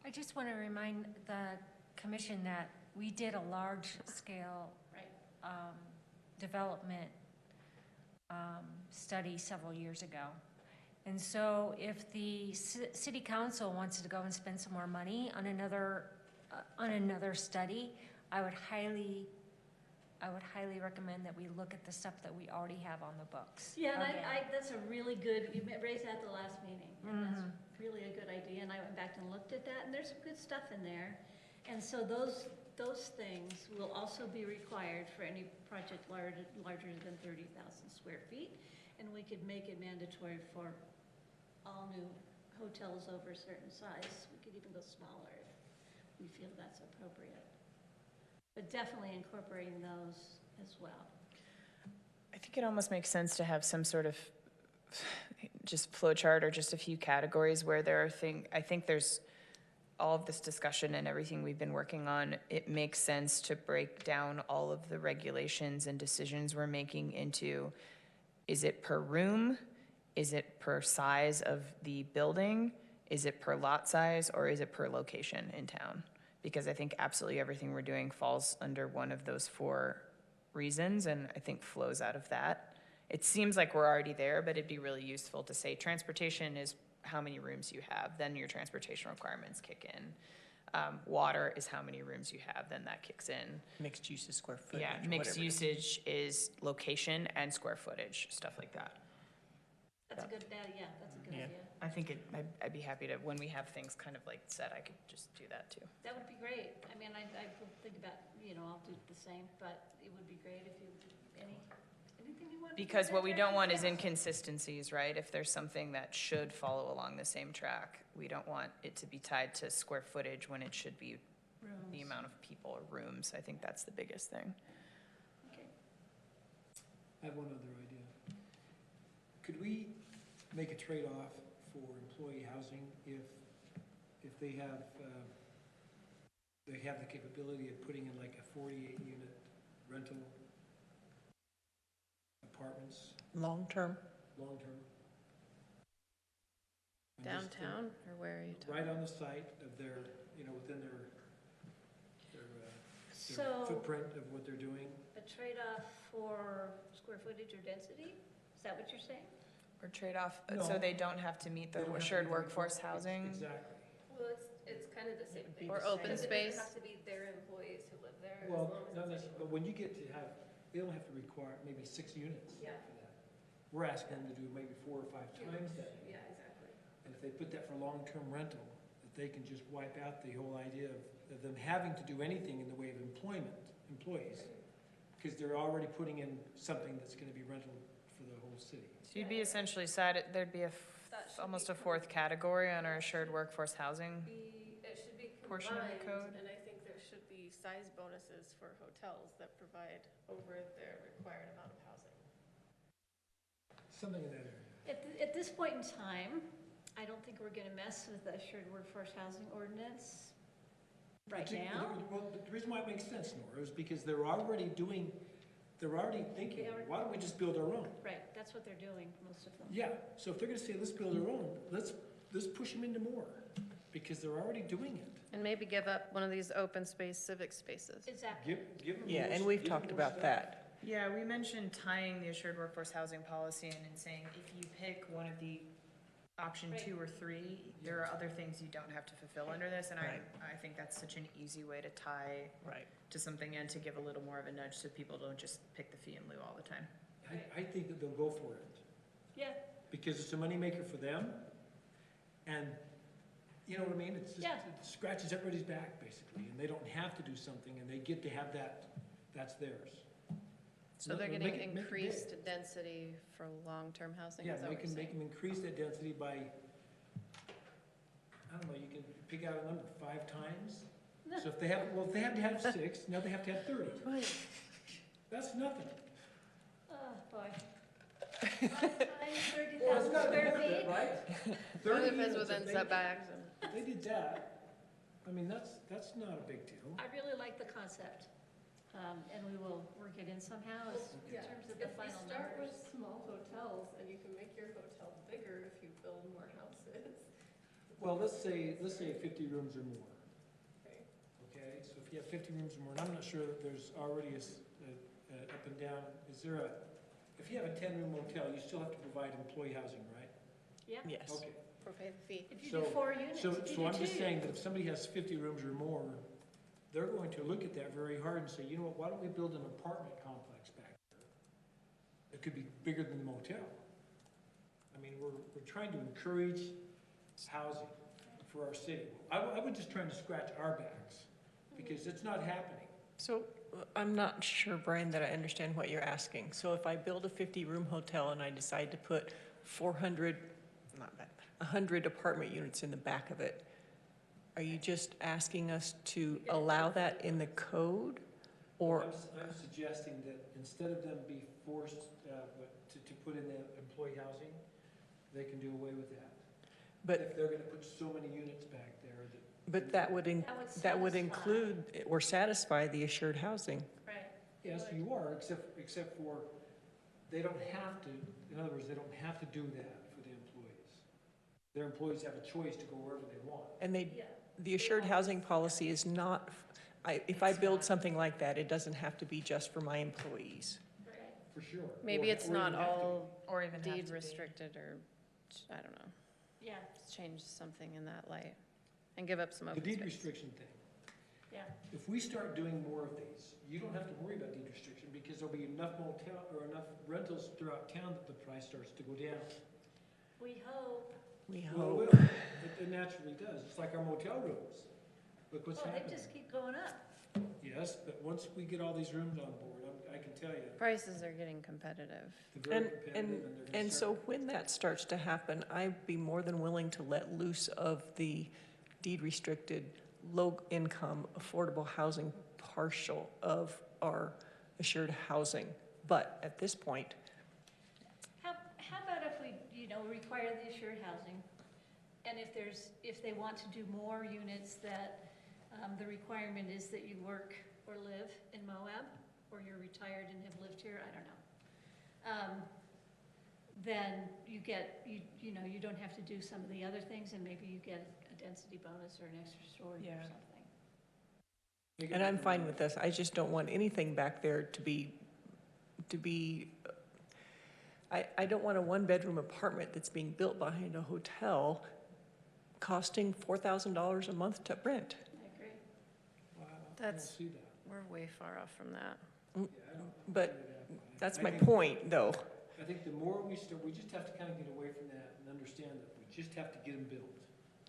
I just want to remind the commission that We did a large-scale Right. development study several years ago. And so if the city council wants to go and spend some more money on another study, I would highly recommend that we look at the stuff that we already have on the books. Yeah, and again. that's a really good, you raised that at the last meeting, and that's really a good idea, and I went back and looked at that, and there's some good stuff in there. And so those things will also be required for any project larger than 30,000 square feet, and we could make it mandatory for all new hotels over a certain size. We could even go smaller if we feel that's appropriate. But definitely incorporating those as well. I think it almost makes sense to have some sort of just flow chart or just a few categories where there are I think there's all of this discussion and everything we've been working on, it makes sense to break down all of the regulations and decisions we're making into, is it per room? Is it per size of the building? Is it per lot size, or is it per location in town? Because I think absolutely everything we're doing falls under one of those 4 reasons, and I think flows out of that. It seems like we're already there, but it'd be really useful to say transportation is how many rooms you have, then your transportation requirements kick in. Water is how many rooms you have, then that kicks in. Mixed use is square footage. Yeah, or mixed whatever it is. usage is location and square footage, stuff like that. That's a good, yeah, that's a good Yeah. idea. I think I'd be happy to, when we have things kind of like set, I could just do that too. That would be great. I mean, I think about, I'll do the same, but it would be great if you, anything you want. Because what we don't want is inconsistencies, right? If there's something that should follow along the same track, we don't want it to be tied to square footage when it should be the amount of people or rooms. I think that's the biggest thing. Okay. I have one other idea. Could we make a trade-off for employee housing if they have the capability of putting in like a 48-unit rental apartments, Long-term, long-term? And just, Downtown, or where are you talking? right on the site of their, within their So, footprint of what they're doing? a trade-off for square footage or density? Is that what you're saying? Or trade-off, No. so they don't have to meet the They don't have to shared meet the workforce housing? Exactly. Well, it's kind of the same thing. Or open Because space. It doesn't have to be their employees who live there, as Well, long as not it's necessarily, but when you get to have, they don't have to require maybe 6 units Yeah. for that. We're asking them to do maybe 4 or 5 times that. Yeah, exactly. And if they put that for long-term rental, that they can just wipe out the whole idea of them having to do anything in the way of employees, because they're already putting in something that's gonna be rental for the whole city. So you'd be essentially there'd be That should almost be a 4th category on our shared workforce housing. It should be Portion of the combined, code? and I think there should be size bonuses for hotels that provide over their required amount of housing. Something in that area. At this point in time, I don't think we're gonna mess with the shared workforce housing ordinance right But you- now. Well, the reason why it makes sense, Nora, is because they're already thinking, why don't we just build our own? Right, that's what they're doing, most of them. Yeah, so if they're gonna say, let's build our own, let's push them into more, because they're already doing it. And maybe give up one of these open space civic spaces. Exactly. Give them yeah, more- and we've give them talked more about stuff. that. Yeah, we mentioned tying the assured workforce housing policy in and saying if you pick one of the option Right. 2 or 3, there are other things you don't have to fulfill under this, and Right. I think that's such an easy way to tie Right. to something and to give a little more of a nudge so people don't just pick the fee in lieu all the time. I think that they'll go for it, Yeah, because it's a moneymaker for them, and, you know what I mean? It's just, Yeah. it scratches everybody's back, basically, and they don't have to do something, and they get to have that's theirs. So they're Make getting it big. increased density for long-term housing, Yeah, is that they what you're can make saying? them increase that density by, I don't know, you can pick out a number, 5 times. So if they have to have 6, now they have to have 30. That's nothing. oh, boy. 30,000 Well, it's not square worth it, feet? right? It 30 depends units, within if they- setbacks and. if they did that, I mean, that's not a big deal. I really like the concept, and we will work it in somehow in Yeah. terms of the If you final start with numbers. small hotels, and you can make your hotel bigger if you build more houses. Well, let's say 50 rooms or more. Okay. Okay, so if you have 50 rooms or more, and I'm not sure that there's already up and down, is there if you have a 10-room motel, you still have to provide employee housing, right? Yep. Yes. Okay. For pay the fee. If you do 4 units, if you So do I'm just 2 saying that units. if somebody has 50 rooms or more, they're going to look at that very hard and say, you know what, why don't we build an apartment complex back there? It could be bigger than the motel. I mean, we're trying to encourage housing for our city. I would just trying to scratch our backs, because it's not happening. So I'm not sure, Brian, that I understand what you're asking. So if I build a 50-room hotel and I decide to put 100 apartment units in the back of it, are you just asking us to allow that in the code? Or, I'm suggesting that instead of them be forced to put in the employee housing, they can do away with that. but, If they're gonna put so many units back there that. but that would, that would satisfy. include or satisfy the assured housing. Right. Yes, you are, except for, they don't have to, in other words, they don't have to do that for the employees. Their employees have a choice to go wherever they want. And they, Yeah. the assured housing policy is not, if I build something like that, it doesn't have to be just for my employees. Right. For sure. Maybe Or- it's or not even have to. all Or even have deed to be. restricted, or, I don't know, Yeah, change something in that light and give up some The open deed space. restriction thing. yeah. If we start doing more of these, you don't have to worry about deed restriction, because there'll be enough motel, or enough rentals throughout town that the price starts to go down. We hope. We Well, hope. it will. It naturally does. It's like our motel rooms. Look what's Oh, they happening. just keep going up. Yes, but once we get all these rooms on board, I can tell you, Prices are getting competitive. they're very And, competitive, and, and they're gonna and start. so when that starts to happen, I'd be more than willing to let loose of the deed restricted, low-income, affordable housing partial of our assured housing. But at this point, How about if we, require the assured housing? And if they want to do more units, that the requirement is that you work or live in Moab, or you're retired and have lived here, I don't know. Then you get, you don't have to do some of the other things, and maybe you get a density bonus or an extra story or Yeah. something. and I'm fine with this, I just don't want anything back there to be, I don't want a one-bedroom apartment that's being built behind a hotel costing $4,000 a month to rent. I agree. Wow, I don't That's- see that. We're way far off from that. Yeah, I don't But see that happening. That's I my think- point, though. I think the more we start, we just have to kind of get away from that and understand that we just have to get them built.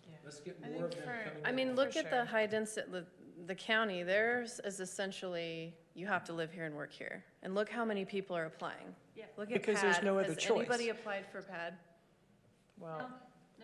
Yeah. Let's get I more of think them for- coming. I mean, in. look For at the sure. high density, the county, theirs is essentially, you have to live here and work here. And look how many people are applying. Yeah. Look at Because there's PAD. no other Has anybody choice. applied for PAD? Well, No,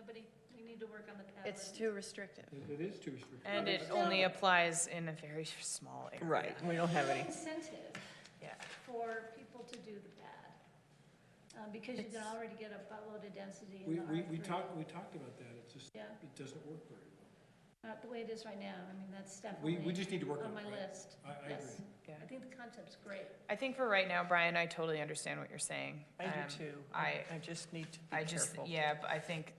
nobody, we need to work on the pad. It's ordinance. too restrictive. It is too restrictive. and it Still- only applies in a very small area. Right, we don't have No any. incentive Yeah. for people to do the pad, because you can already get a buttload of density in We, the we, R3. we talked about that. It's just, Yeah, it doesn't work very well. not the way it is right now. I mean, that's We definitely just need to work on on my it. right? list. I Yes. agree. Yeah. I think the concept's great. I think for right now, Brian, I totally understand what you're saying. I do too. I just need to be I just, careful. yeah, but I think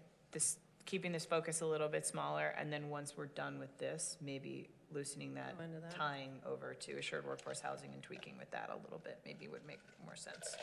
keeping this focus a little bit smaller, and then once we're done with this, maybe loosening that, Go into that. tying over to assured workforce housing and tweaking with that a little bit, maybe would make more sense.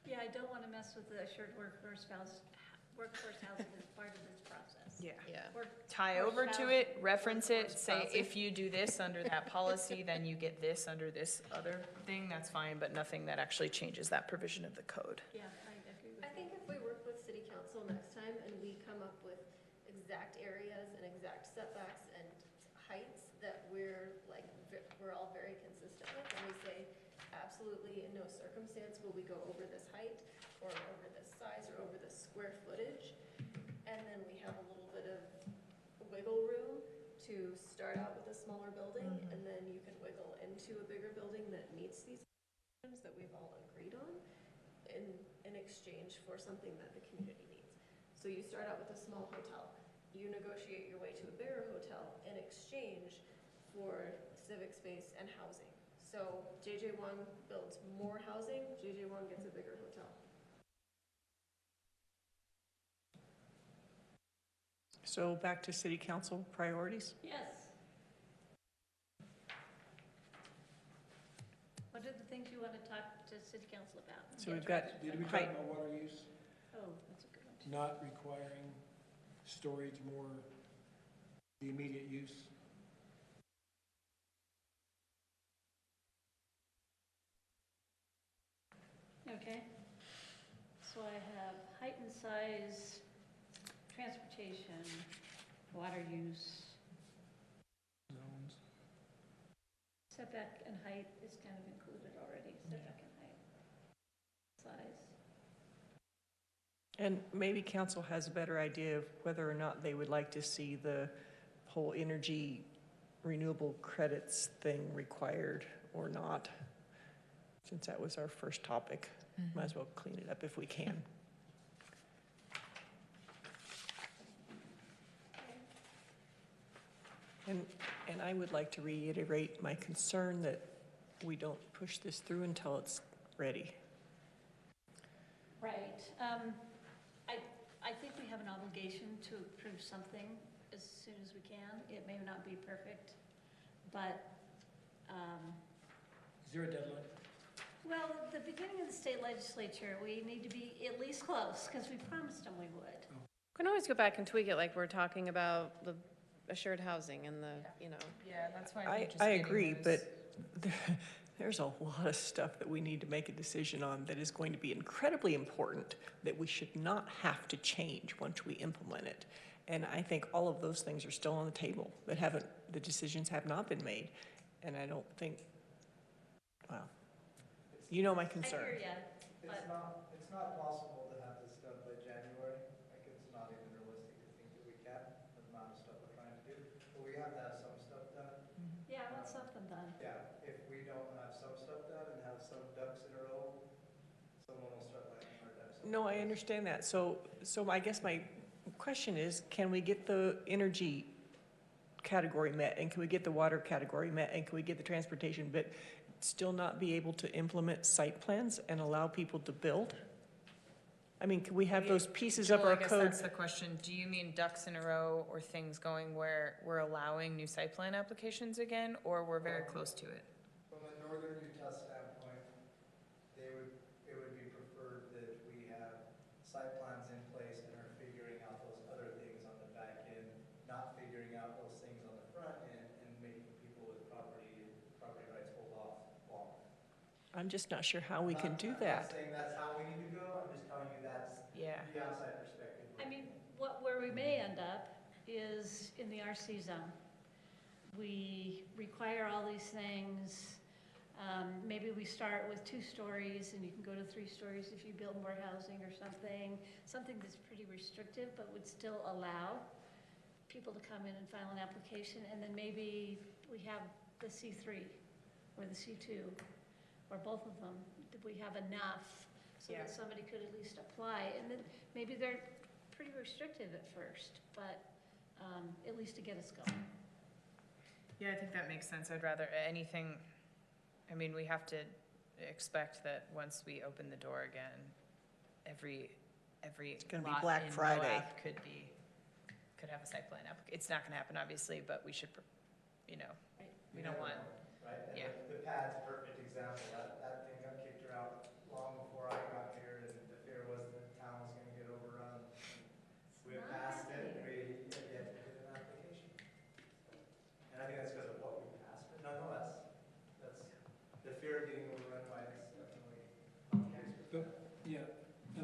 Yeah, I don't want to mess with the assured workforce housing as part of this process. Yeah. Yeah. Tie over to it, reference it, Workforce say, housing. if you do this under that policy, then you get this under this other thing, that's fine, but nothing that actually changes that provision of the code. Yeah, I agree with I you. think if we work with city council next time and we come up with exact areas and exact setbacks and heights that we're all very consistent with, and we say, absolutely in no circumstance will we go over this height or over this size or over this square footage. And then we have a little bit of wiggle room to start out with a smaller building, and then you can wiggle into a bigger building that meets these that we've all agreed on in exchange for something that the community needs. So you start out with a small hotel, you negotiate your way to a bigger hotel in exchange for civic space and housing. So JJ1 builds more housing, JJ1 gets a bigger hotel. So back to city council priorities? Yes. what are the things you want to talk to city council about? So we've got Did we talk height, about water use, Oh, that's a good one too. not requiring storage more the immediate use? Okay. So I have height and size, transportation, water use, Zones. setback and height is kind of included already, setback and height. Size. and maybe council has a better idea of whether or not they would like to see the whole energy renewable credits thing required or not. Since that was our first topic, might as well clean it up if we can. And I would like to reiterate my concern that we don't push this through until it's ready. Right. I think we have an obligation to approve something as soon as we can. It may not be perfect, but, Is there a deadline? well, at the beginning of the state legislature, we need to be at least close, because we promised them we would. We can always go back and tweak it, like we're talking about the assured housing and the, you know. Yeah, that's why I I think just agree, getting but those- there's a lot of stuff that we need to make a decision on that is going to be incredibly important that we should not have to change once we implement it. And I think all of those things are still on the table that haven't, the decisions have not been made. And I don't think, well, you know my concern. I hear ya, but It's not possible to have this done by January. Like, it's not even realistic to think that we can, the amount of stuff we're trying to do. But we have to have some stuff done. yeah, I want something done. Yeah, if we don't have some stuff done and have some ducks in a row, someone will start lining our ducks. No, I understand that. So I guess my question is, can we get the energy category met, and can we get the water category met, and can we get the transportation, but still not be able to implement site plans and allow people to build? I mean, can we have those pieces of Joel, our I guess code? that's the question. Do you mean ducks in a row or things going where we're allowing new site plan applications again, or we're very close to it? From a northern Utah standpoint, it would be preferred that we have site plans in place and are figuring out those other things on the back end, not figuring out those things on the front end and making people with property rights hold off longer. I'm just not sure how we can do I'm that. not saying that's how we need to go, I'm just telling you that's Yeah. the outside perspective. I mean, where we may end up is in the RC zone. We require all these things. Maybe we start with 2 stories and you can go to 3 stories if you build more housing or something. Something that's pretty restrictive but would still allow people to come in and file an application. And then maybe we have the C3 or the C2 or both of them. We have enough so Yeah. that somebody could at least apply. And then maybe they're pretty restrictive at first, but at least to get us going. Yeah, I think that makes sense. I'd rather anything, I mean, we have to expect that once we open the door again, every gonna be lot Black in Friday. Moab could have a site plan It's not gonna happen, obviously, but we should, we You don't never want, know, right? And yeah. The pad's a perfect example. That thing got kicked around long before I got here, and the fear was that the town was gonna get overrun. We Not passed it, happening. we yet to get an application. And I think that's because of what we passed, but nonetheless, that's, the fear of getting overrun by this definitely complicates with that. Yeah.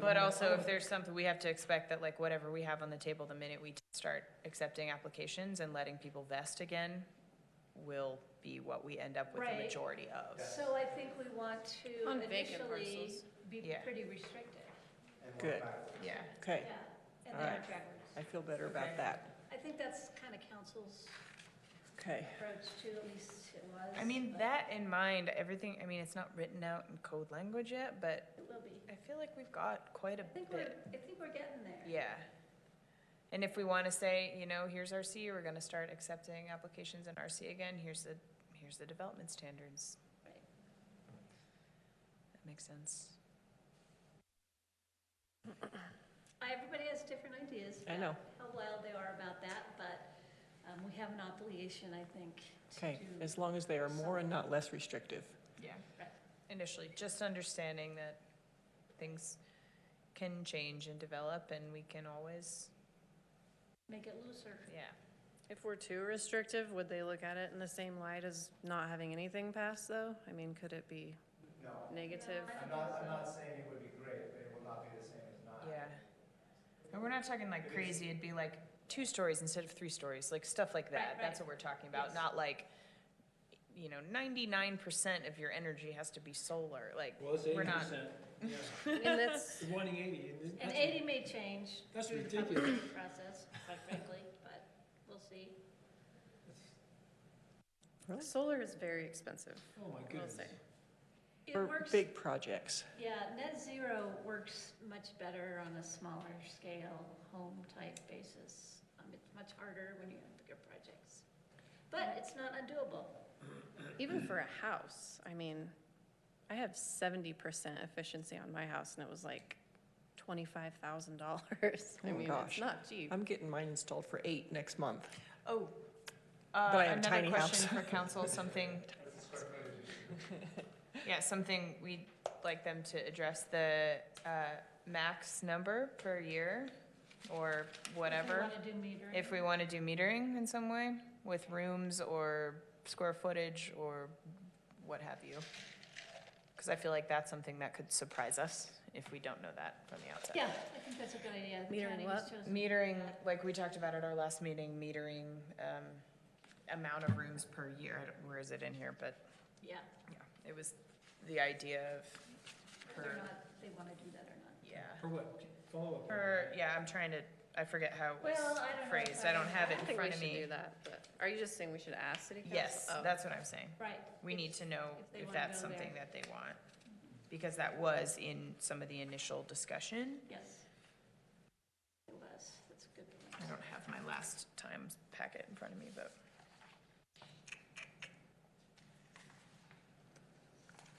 But also, if there's something, we have to expect that like whatever we have on the table the minute we start accepting applications and letting people vest again will be what we end up with the Right. majority of. So I think we want to On vacant initially parcels. be Yeah. pretty restrictive. And work Good. backwards. Yeah. Okay, Yeah, and All then right. work backwards. I feel better about Okay. that. I think that's kind of council's Okay. approach too, at least it was. I mean, but that in mind, everything, I mean, it's not written out in code language yet, but It will be. I feel like we've got quite a I think bit. we're getting there. Yeah. And if we want to say, here's RC, we're going to start accepting applications in RC again, here's the development standards. Right. That makes sense. Everybody has different ideas. I know. How wild they are about that, but we have an obligation, I think, to Okay, do. as long as they are more and not less restrictive. Yeah. Right. initially, just understanding that things can change and develop, and we can always, Make it looser. yeah. If we're too restrictive, would they look at it in the same light as not having anything passed, though? I mean, could it be No, negative? I'm not saying it would be great, but it will not be the same as not. Yeah. And we're not talking like crazy, it'd be like 2 stories instead of 3 stories, like stuff like that. Right, right. That's what we're talking about, Yes. not like, 99% of your energy has to be solar, like, Well, it's we're 80%. not. Yeah. And that's, We're wanting 80. And 80 may change That's through the public ridiculous. review process, quite frankly, but we'll see. solar is very expensive, Oh, my I will goodness. say. It For works, big projects. yeah, net zero works much better on a smaller scale, home type basis. It's much harder when you have bigger projects. But it's not undoable. Even for a house, I mean, I have 70% efficiency on my house, and it was like $25,000. I Oh, mean, gosh. it's not cheap. I'm getting mine installed for 8 next month. Oh, But I have a another tiny question house. for council, something, yeah, something we'd like them to address, the max number per year, or whatever. If we want to do metering. If we want to do metering in some way, with rooms or square footage or what have you. Because I feel like that's something that could surprise us if we don't know that from the outset. Yeah, I think that's a good idea. The Metering county what? was chosen to do Metering, that. like we talked about at our last meeting, metering amount of rooms per year. Where is it in here? But Yeah, yeah, it was the idea of whether or per, not they want to do that or not. yeah. For what? Follow up. I'm trying to, I forget how it Well, was I don't know if phrased. I don't have I it don't in think we front of should me. do that, but are you just saying we should ask city council? Yes, Oh. that's what I'm saying. Right. We need to know if they if wanna that's go something there. that they want. Because that was in some of the initial discussion. Yes. It was, that's a good I point. don't have my last time's packet in front of me, but.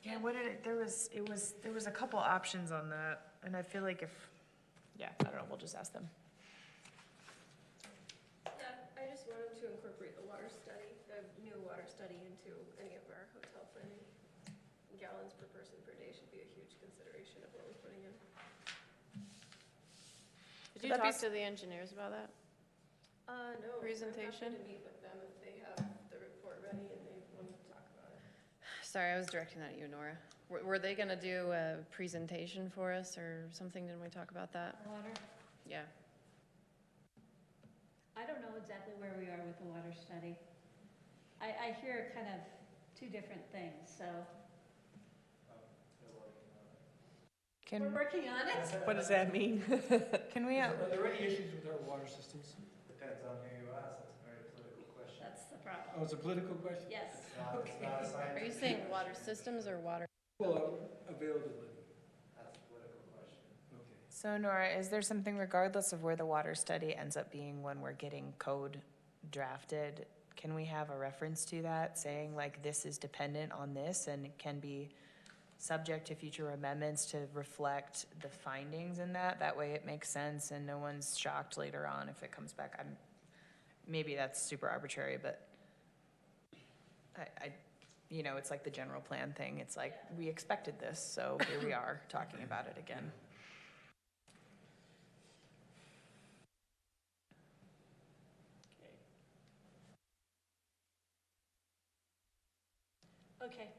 Yeah, what did it, there was a couple options on that, and I feel like I don't know, we'll just ask them. Yeah, I just wanted to incorporate the water study, the new water study into any of our hotel planning. Gallons per person per day should be a huge consideration of what we're putting in. Did you Would that be talk to the engineers about that? No. Presentation? I'm happy to meet with them if they have the report ready and they want to talk about it. Sorry, I was directing that at you, Nora. Were they gonna do a presentation for us or something? Didn't we talk about that? Water, Yeah. I don't know exactly where we are with the water study. I hear kind of two different things, so we're Can working on it. What does that mean? we, Are there any issues with our water systems? Depends on who you ask, that's a very political question. That's the problem. Oh, it's a political question? Yes. It's not a science. Are you saying water systems or water? Well, availability. That's a political question. Okay. so Nora, is there something regardless of where the water study ends up being when we're getting code drafted? Can we have a reference to that, saying like this is dependent on this and it can be subject to future amendments to reflect the findings in that? That way it makes sense and no one's shocked later on if it comes back. Maybe that's super arbitrary, but it's like the general plan thing. It's like, we expected this, so here we are talking about it again. Okay.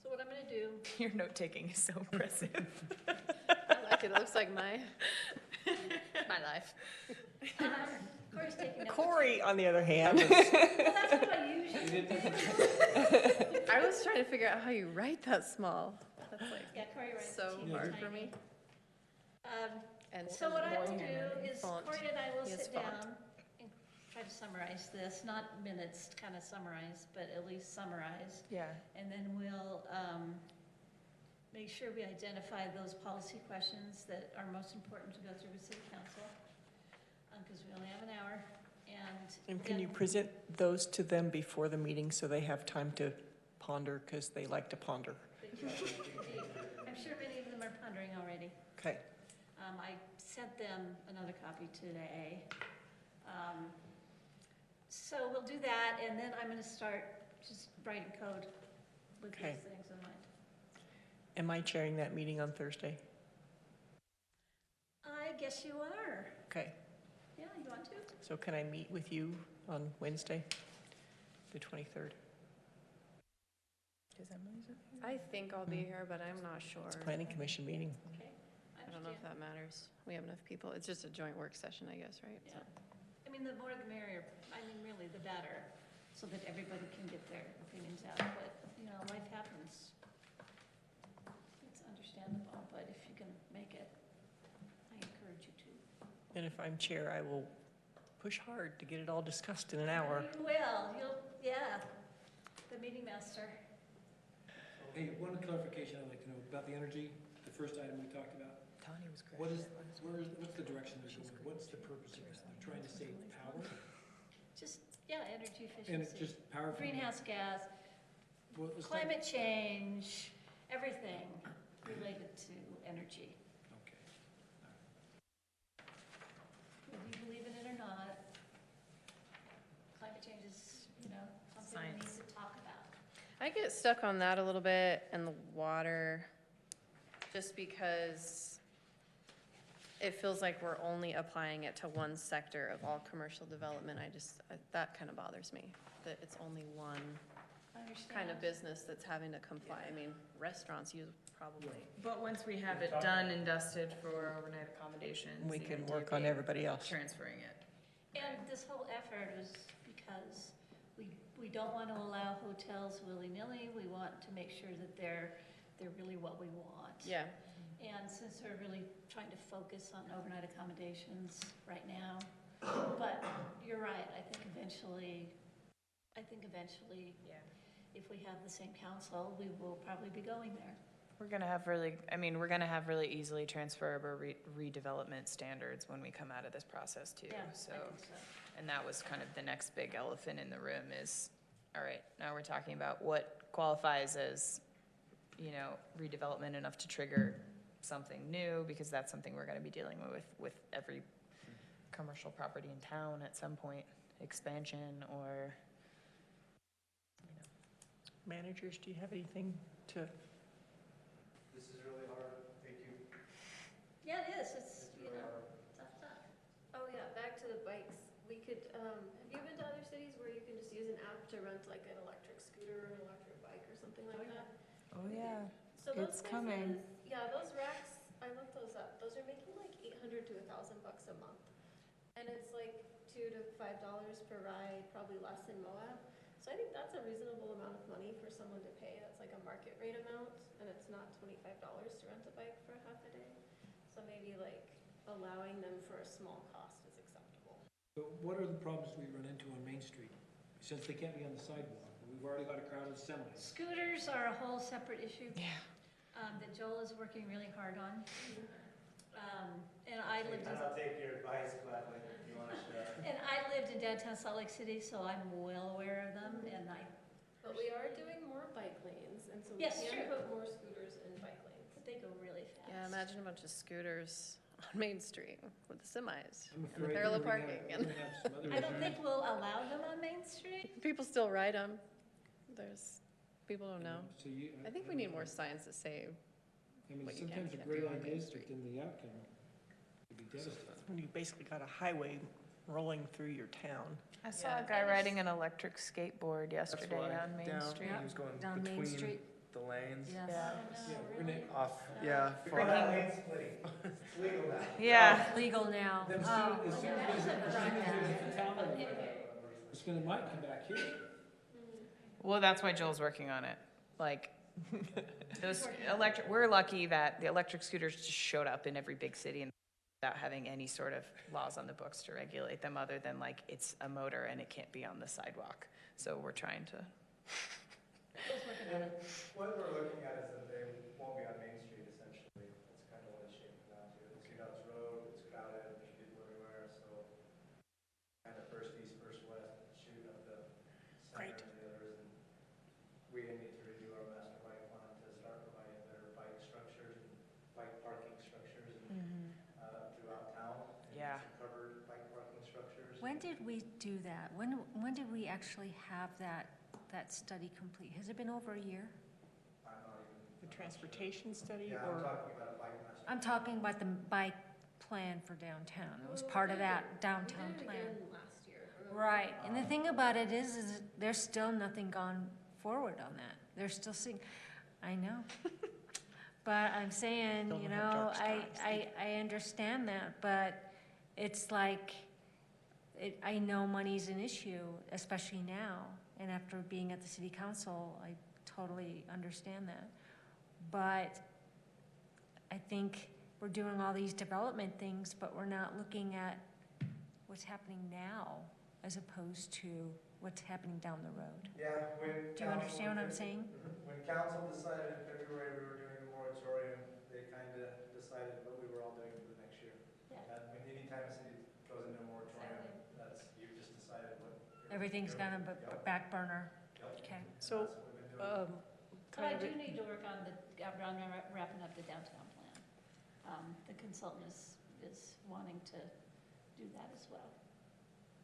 So what I'm gonna do, Your note-taking is so impressive. I like it. It looks like my life. Corey's taking notes. Corey, on the other hand. Well, that's what I usually do. I was trying to figure out how you write that small. That's like Yeah, Corey writes so teeny hard tiny. for me. And So what I will do is font. Corey and I will He has sit font. down and try to summarize this, not minutes kind of summarize, but at least summarize. Yeah. And then we'll make sure we identify those policy questions that are most important to go through with city council, because we only have an hour. And can you then- present those to them before the meeting so they have time to ponder, because they like to ponder? I'm sure many of them are pondering already. Okay. I sent them another copy today. So we'll do that, and then I'm gonna start just writing code with Okay. these things in mind. Am I chairing that meeting on Thursday? I guess you are. Okay, Yeah, you want to? so can I meet with you on Wednesday, the 23rd? Does Emily? I think I'll be here, but I'm not sure. It's a planning commission meeting. Okay. I don't know if that matters. We have enough people. It's just a joint work session, I guess, right? So- Yeah. I mean, the more the merrier. I mean, really, the better, so that everybody can get their opinions out. But, you know, life happens. It's understandable, but if you can make it, I encourage you to. And if I'm chair, I will push hard to get it all discussed in an hour. You will, yeah. The meeting master. Hey, one clarification I'd like to know about the energy, the first item we talked about. Tanya was great. What's the direction they're going? What's the purpose of this? They're trying to save power? Just, yeah, energy efficiency. And it's just power from... Greenhouse gas, Well, it's climate change, everything related to energy. Okay. Whether you believe in it or not, climate change is, you know, something we need to talk about. I get stuck on that a little bit and the water, just because it feels like we're only applying it to one sector of all commercial development. That kind of bothers me, that it's only one I understand. kind of business that's having to comply. I mean, restaurants use probably. But once we have it done and dusted for overnight accommodations. We the can idea work on being everybody else. Transferring it. And this whole effort was because we don't want to allow hotels willy-nilly. We want to make sure that they're really what we want. Yeah. And since we're really trying to focus on overnight accommodations right now, but you're right, I think eventually, Yeah. if we have the same council, we will probably be going there. We're gonna have really easily transferable redevelopment standards when we come out of this process too. Yeah, So, I think so. and that was kind of the next big elephant in the room is, all right, now we're talking about what qualifies as, you know, redevelopment enough to trigger something new, because that's something we're gonna be dealing with every commercial property in town at some point, expansion or, you know. Managers, do you have anything to? This is really hard, thank you. Yeah, it is, it's, you really know, hard. tough stuff. Oh yeah, back to the bikes. We could, have you been to other cities where you can just use an app to rent like an electric scooter or an electric bike or something like that? Oh, yeah. So those It's coming. places- Yeah, those racks, I looked those up. Those are making like $800 to $1,000 a month. And it's like $2 to $5 per ride, probably less in Moab. So I think that's a reasonable amount of money for someone to pay. That's like a market rate amount, and it's not $25 to rent a bike for half a day. So maybe like allowing them for a small cost is acceptable. But what are the problems we run into on Main Street? Since they can't be on the sidewalk, we've already got a crowd of semis. Scooters are a whole separate issue. Yeah. That Joel is working really hard on. And I lived in, And I'll take your advice gladly if you want to share. and I lived in downtown Salt Lake City, so I'm well aware of them, and But we are doing more bike lanes, and so we Yes, can true. put more scooters in bike lanes. they go really fast. Yeah, imagine a bunch of scooters on Main Street with the semis I'm and the afraid parallel we're gonna parking. have- And we're gonna have some other I don't issues. think we'll allow them on Main Street. people still ride them. People don't know. So you, I think we need more signs that say, I mean, what you can sometimes and a can't great do on Main idea, but Street. then the outcome could be devastating. When you basically got a highway rolling through your town. I saw Yeah. a guy riding an electric skateboard That's yesterday why on Main down, Street. he was going Down Main between Street. the lanes. Yes. Yeah. Yeah, we're gonna, Off, yeah. We're not lane splitting, it's legal now. Yeah. Legal now. then Oh, as soon as there's a fatality, it's gonna, might come back here. Well, that's why Joel's working on it. Like, those we're lucky that the electric scooters just showed up in every big city and without having any sort of laws on the books to regulate them other than like, it's a motor and it can't be on the sidewalk. So we're trying to. And what we're looking at is that they won't be on Main Street essentially. That's kind of what it's shaping down to. It's Scouts Road, it's crowded, there's people everywhere, so kind of first east, first west, shooting up the Right. center and the others. And we need to review our master bike plan to start providing better bike structures and bike parking structures and, throughout town. And Yeah. some covered bike parking structures. when did we do that? When did we actually have that study complete? Has it been over a year? I'm not even. The transportation study Yeah, I'm or? talking about a bike master. I'm talking about the bike plan for downtown. It was part of that downtown We did it plan. again last year. Right, and the thing about it is there's still nothing gone forward on that. They're still seeing, I know. But I'm saying, Don't you have know, dark skies. I understand that, but it's like, I know money's an issue, especially now. And after being at the city council, I totally understand that. But I think we're doing all these development things, but we're not looking at what's happening now as opposed to what's happening down the road. Yeah, when. Do you understand what I'm saying? When council decided in February we were doing the moratorium, they kind of decided what we were all doing for the next year. Yeah. And when anytime a city goes into a moratorium, that's, you've just decided what. Everything's doing. gone on Yep. back burner. Yep. Okay. So, That's what we've been doing. But I kind of, do need to work on wrapping up the downtown plan. The consultant is wanting to do that as well.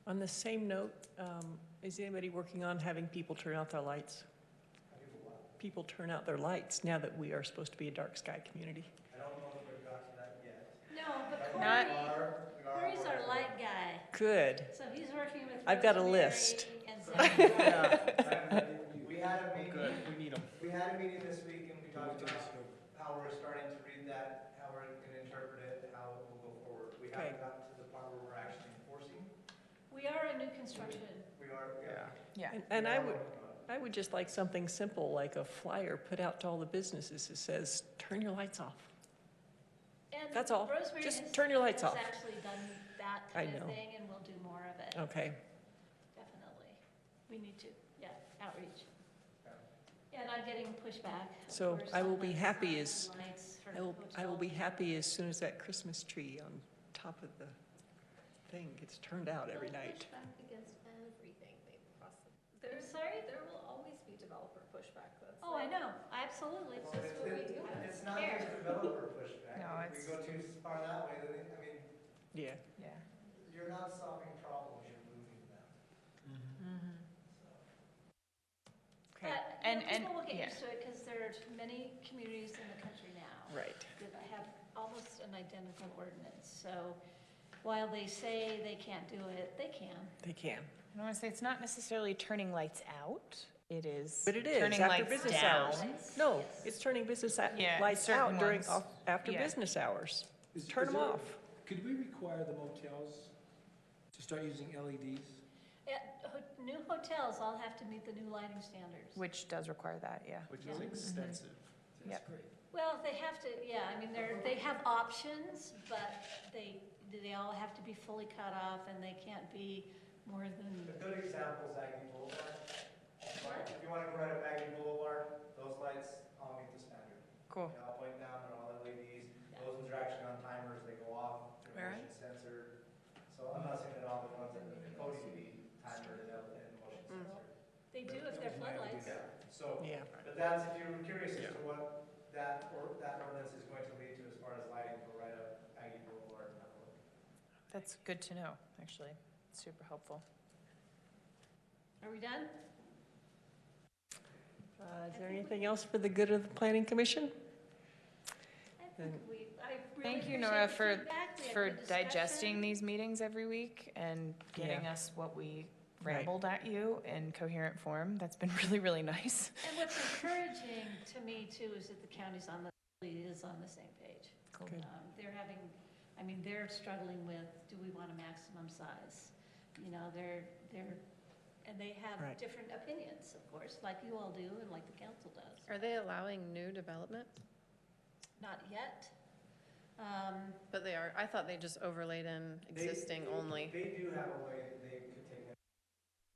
on the same note, is anybody working on having people turn out their lights? People turn out their lights now that we are supposed to be a dark sky community. I don't know if we've got to that yet. No, but Not- Corey's our light guy, Good. so he's working with I've got a Rosemary list. and Zachary. We had a meeting. Good, we need them. We had a meeting this week and we talked about how we're starting to read that, how we're gonna interpret it, how it will go forward. We Okay. haven't gotten to the part where we're actually enforcing. We are a new construction. We are, yeah. Yeah. And We I are would, working on it. I would just like something simple, like a flyer put out to all the businesses that says, turn your lights off. And That's all. Rosemary Just has- turn your lights has off. actually done that I kind of know. thing, and we'll do more of it, Okay. definitely. We need to, yeah, outreach. Yeah. Yeah, not getting pushback. So for I will be sunlights, happy not as- lights for I will be hotels. happy as soon as that Christmas tree on top of the thing gets turned out every They'll night. push back against everything they possibly. I'm sorry? There will always be developer pushback. That's Oh, I know, absolutely. Well, just what we do. It's not Care. just developer pushback. No, If we it's- go too far that way, then, I mean, Yeah. Yeah. you're not solving problems, you're moving them. Mm-hmm. So. Okay. But, And- people will get yeah. used to it, because there's many communities in the country now. Right. That have almost an identical ordinance, so while they say they can't do it, they can. They can. I don't want to say it's not necessarily turning lights out. It is But it is, turning after lights business down. hours. No, it's turning business Yeah, lights certain out during, ones. after Yeah. business hours. Is- Turn is them there- off. Could we require the motels to start using LEDs? New hotels all have to meet the new lighting standards. Which does require that, yeah. Which Yeah. is extensive. That's great. Well, they have to, yeah, I mean, they have options, but they all have to be fully cut off, and they can't be more than, A good example is Aggie Boulevard. Right, if you wanna go right up Aggie Boulevard, those lights all meet the standard. Cool. They all point down, they're all LEDs. Yeah. Those ones are actually on timers, they go off, they're Right. motion censored. So I'm not saying that all the ones that are Cody timer and motion censored. they do if they're floodlights. Yeah, so, Yeah. but that's, if you're curious as to what that ordinance is going to lead to as far as lighting for right up Aggie Boulevard and that one. That's good to know, actually. Super helpful. Are we done? Is there anything else for the good of the planning commission? I Then- think I really Thank you, appreciate Nora, the for feedback. We had for good digesting discussion. these meetings every week and getting Yeah. us what we Right. rambled at you in coherent form. That's been really, really nice. And what's encouraging to me too is that the county's is on the same page. Cool. Good. They're having, I mean, they're struggling with, do we want a maximum size? You know, and they have Right. different opinions, of course, like you all do and like the council does. Are they allowing new development? Not yet. But they are, I thought they just overlaid in existing only. They do have a way that they could take it.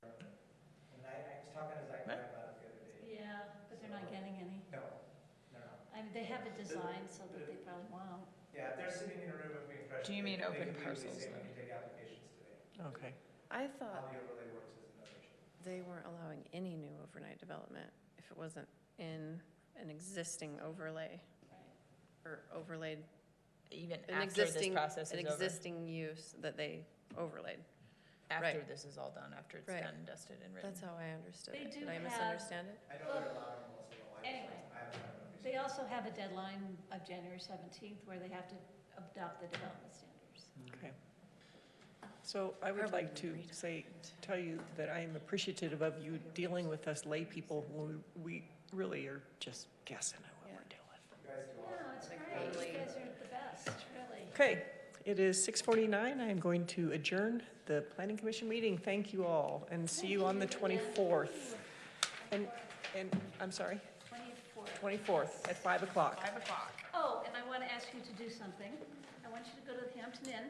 And I was talking to Zach about it the other day. Yeah, but they're not getting any. No, they're not. I mean, they have it designed so that they probably won't. Yeah, if they're sitting in a room of being pressure. Do you mean they open can legally parcels, say we though? can take applications today. Okay. I How thought the overlay works is another issue. they weren't allowing any new overnight development if it wasn't in an existing overlay or overlaid, Even an after this existing, process an is over. existing use that they overlaid. After right. this is all done, after it's Right. done, dusted, and written. That's how I understood They it. do Did I have- misunderstand it? I know they're allowing most of the lights. Anyway. I haven't had enough They also have a deadline of January 17th where they have to adopt the development standards. Okay. So I would like to tell you that I am appreciative of you dealing with us lay people when we really are just guessing at what we're doing. No, it's great. You guys are the best, really. Okay, it is 6:49. I am going to adjourn the Planning Commission meeting. Thank you all, and see you on the 24th. And I'm sorry? 24th at 5 o'clock. 5 o'clock. Oh, and I want to ask you to do something. I want you to go to the Hampton Inn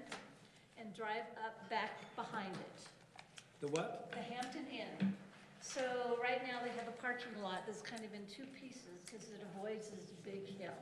and drive up back behind it. The what? The Hampton Inn. So right now they have a parking lot that's kind of in two pieces because it avoids this big hill.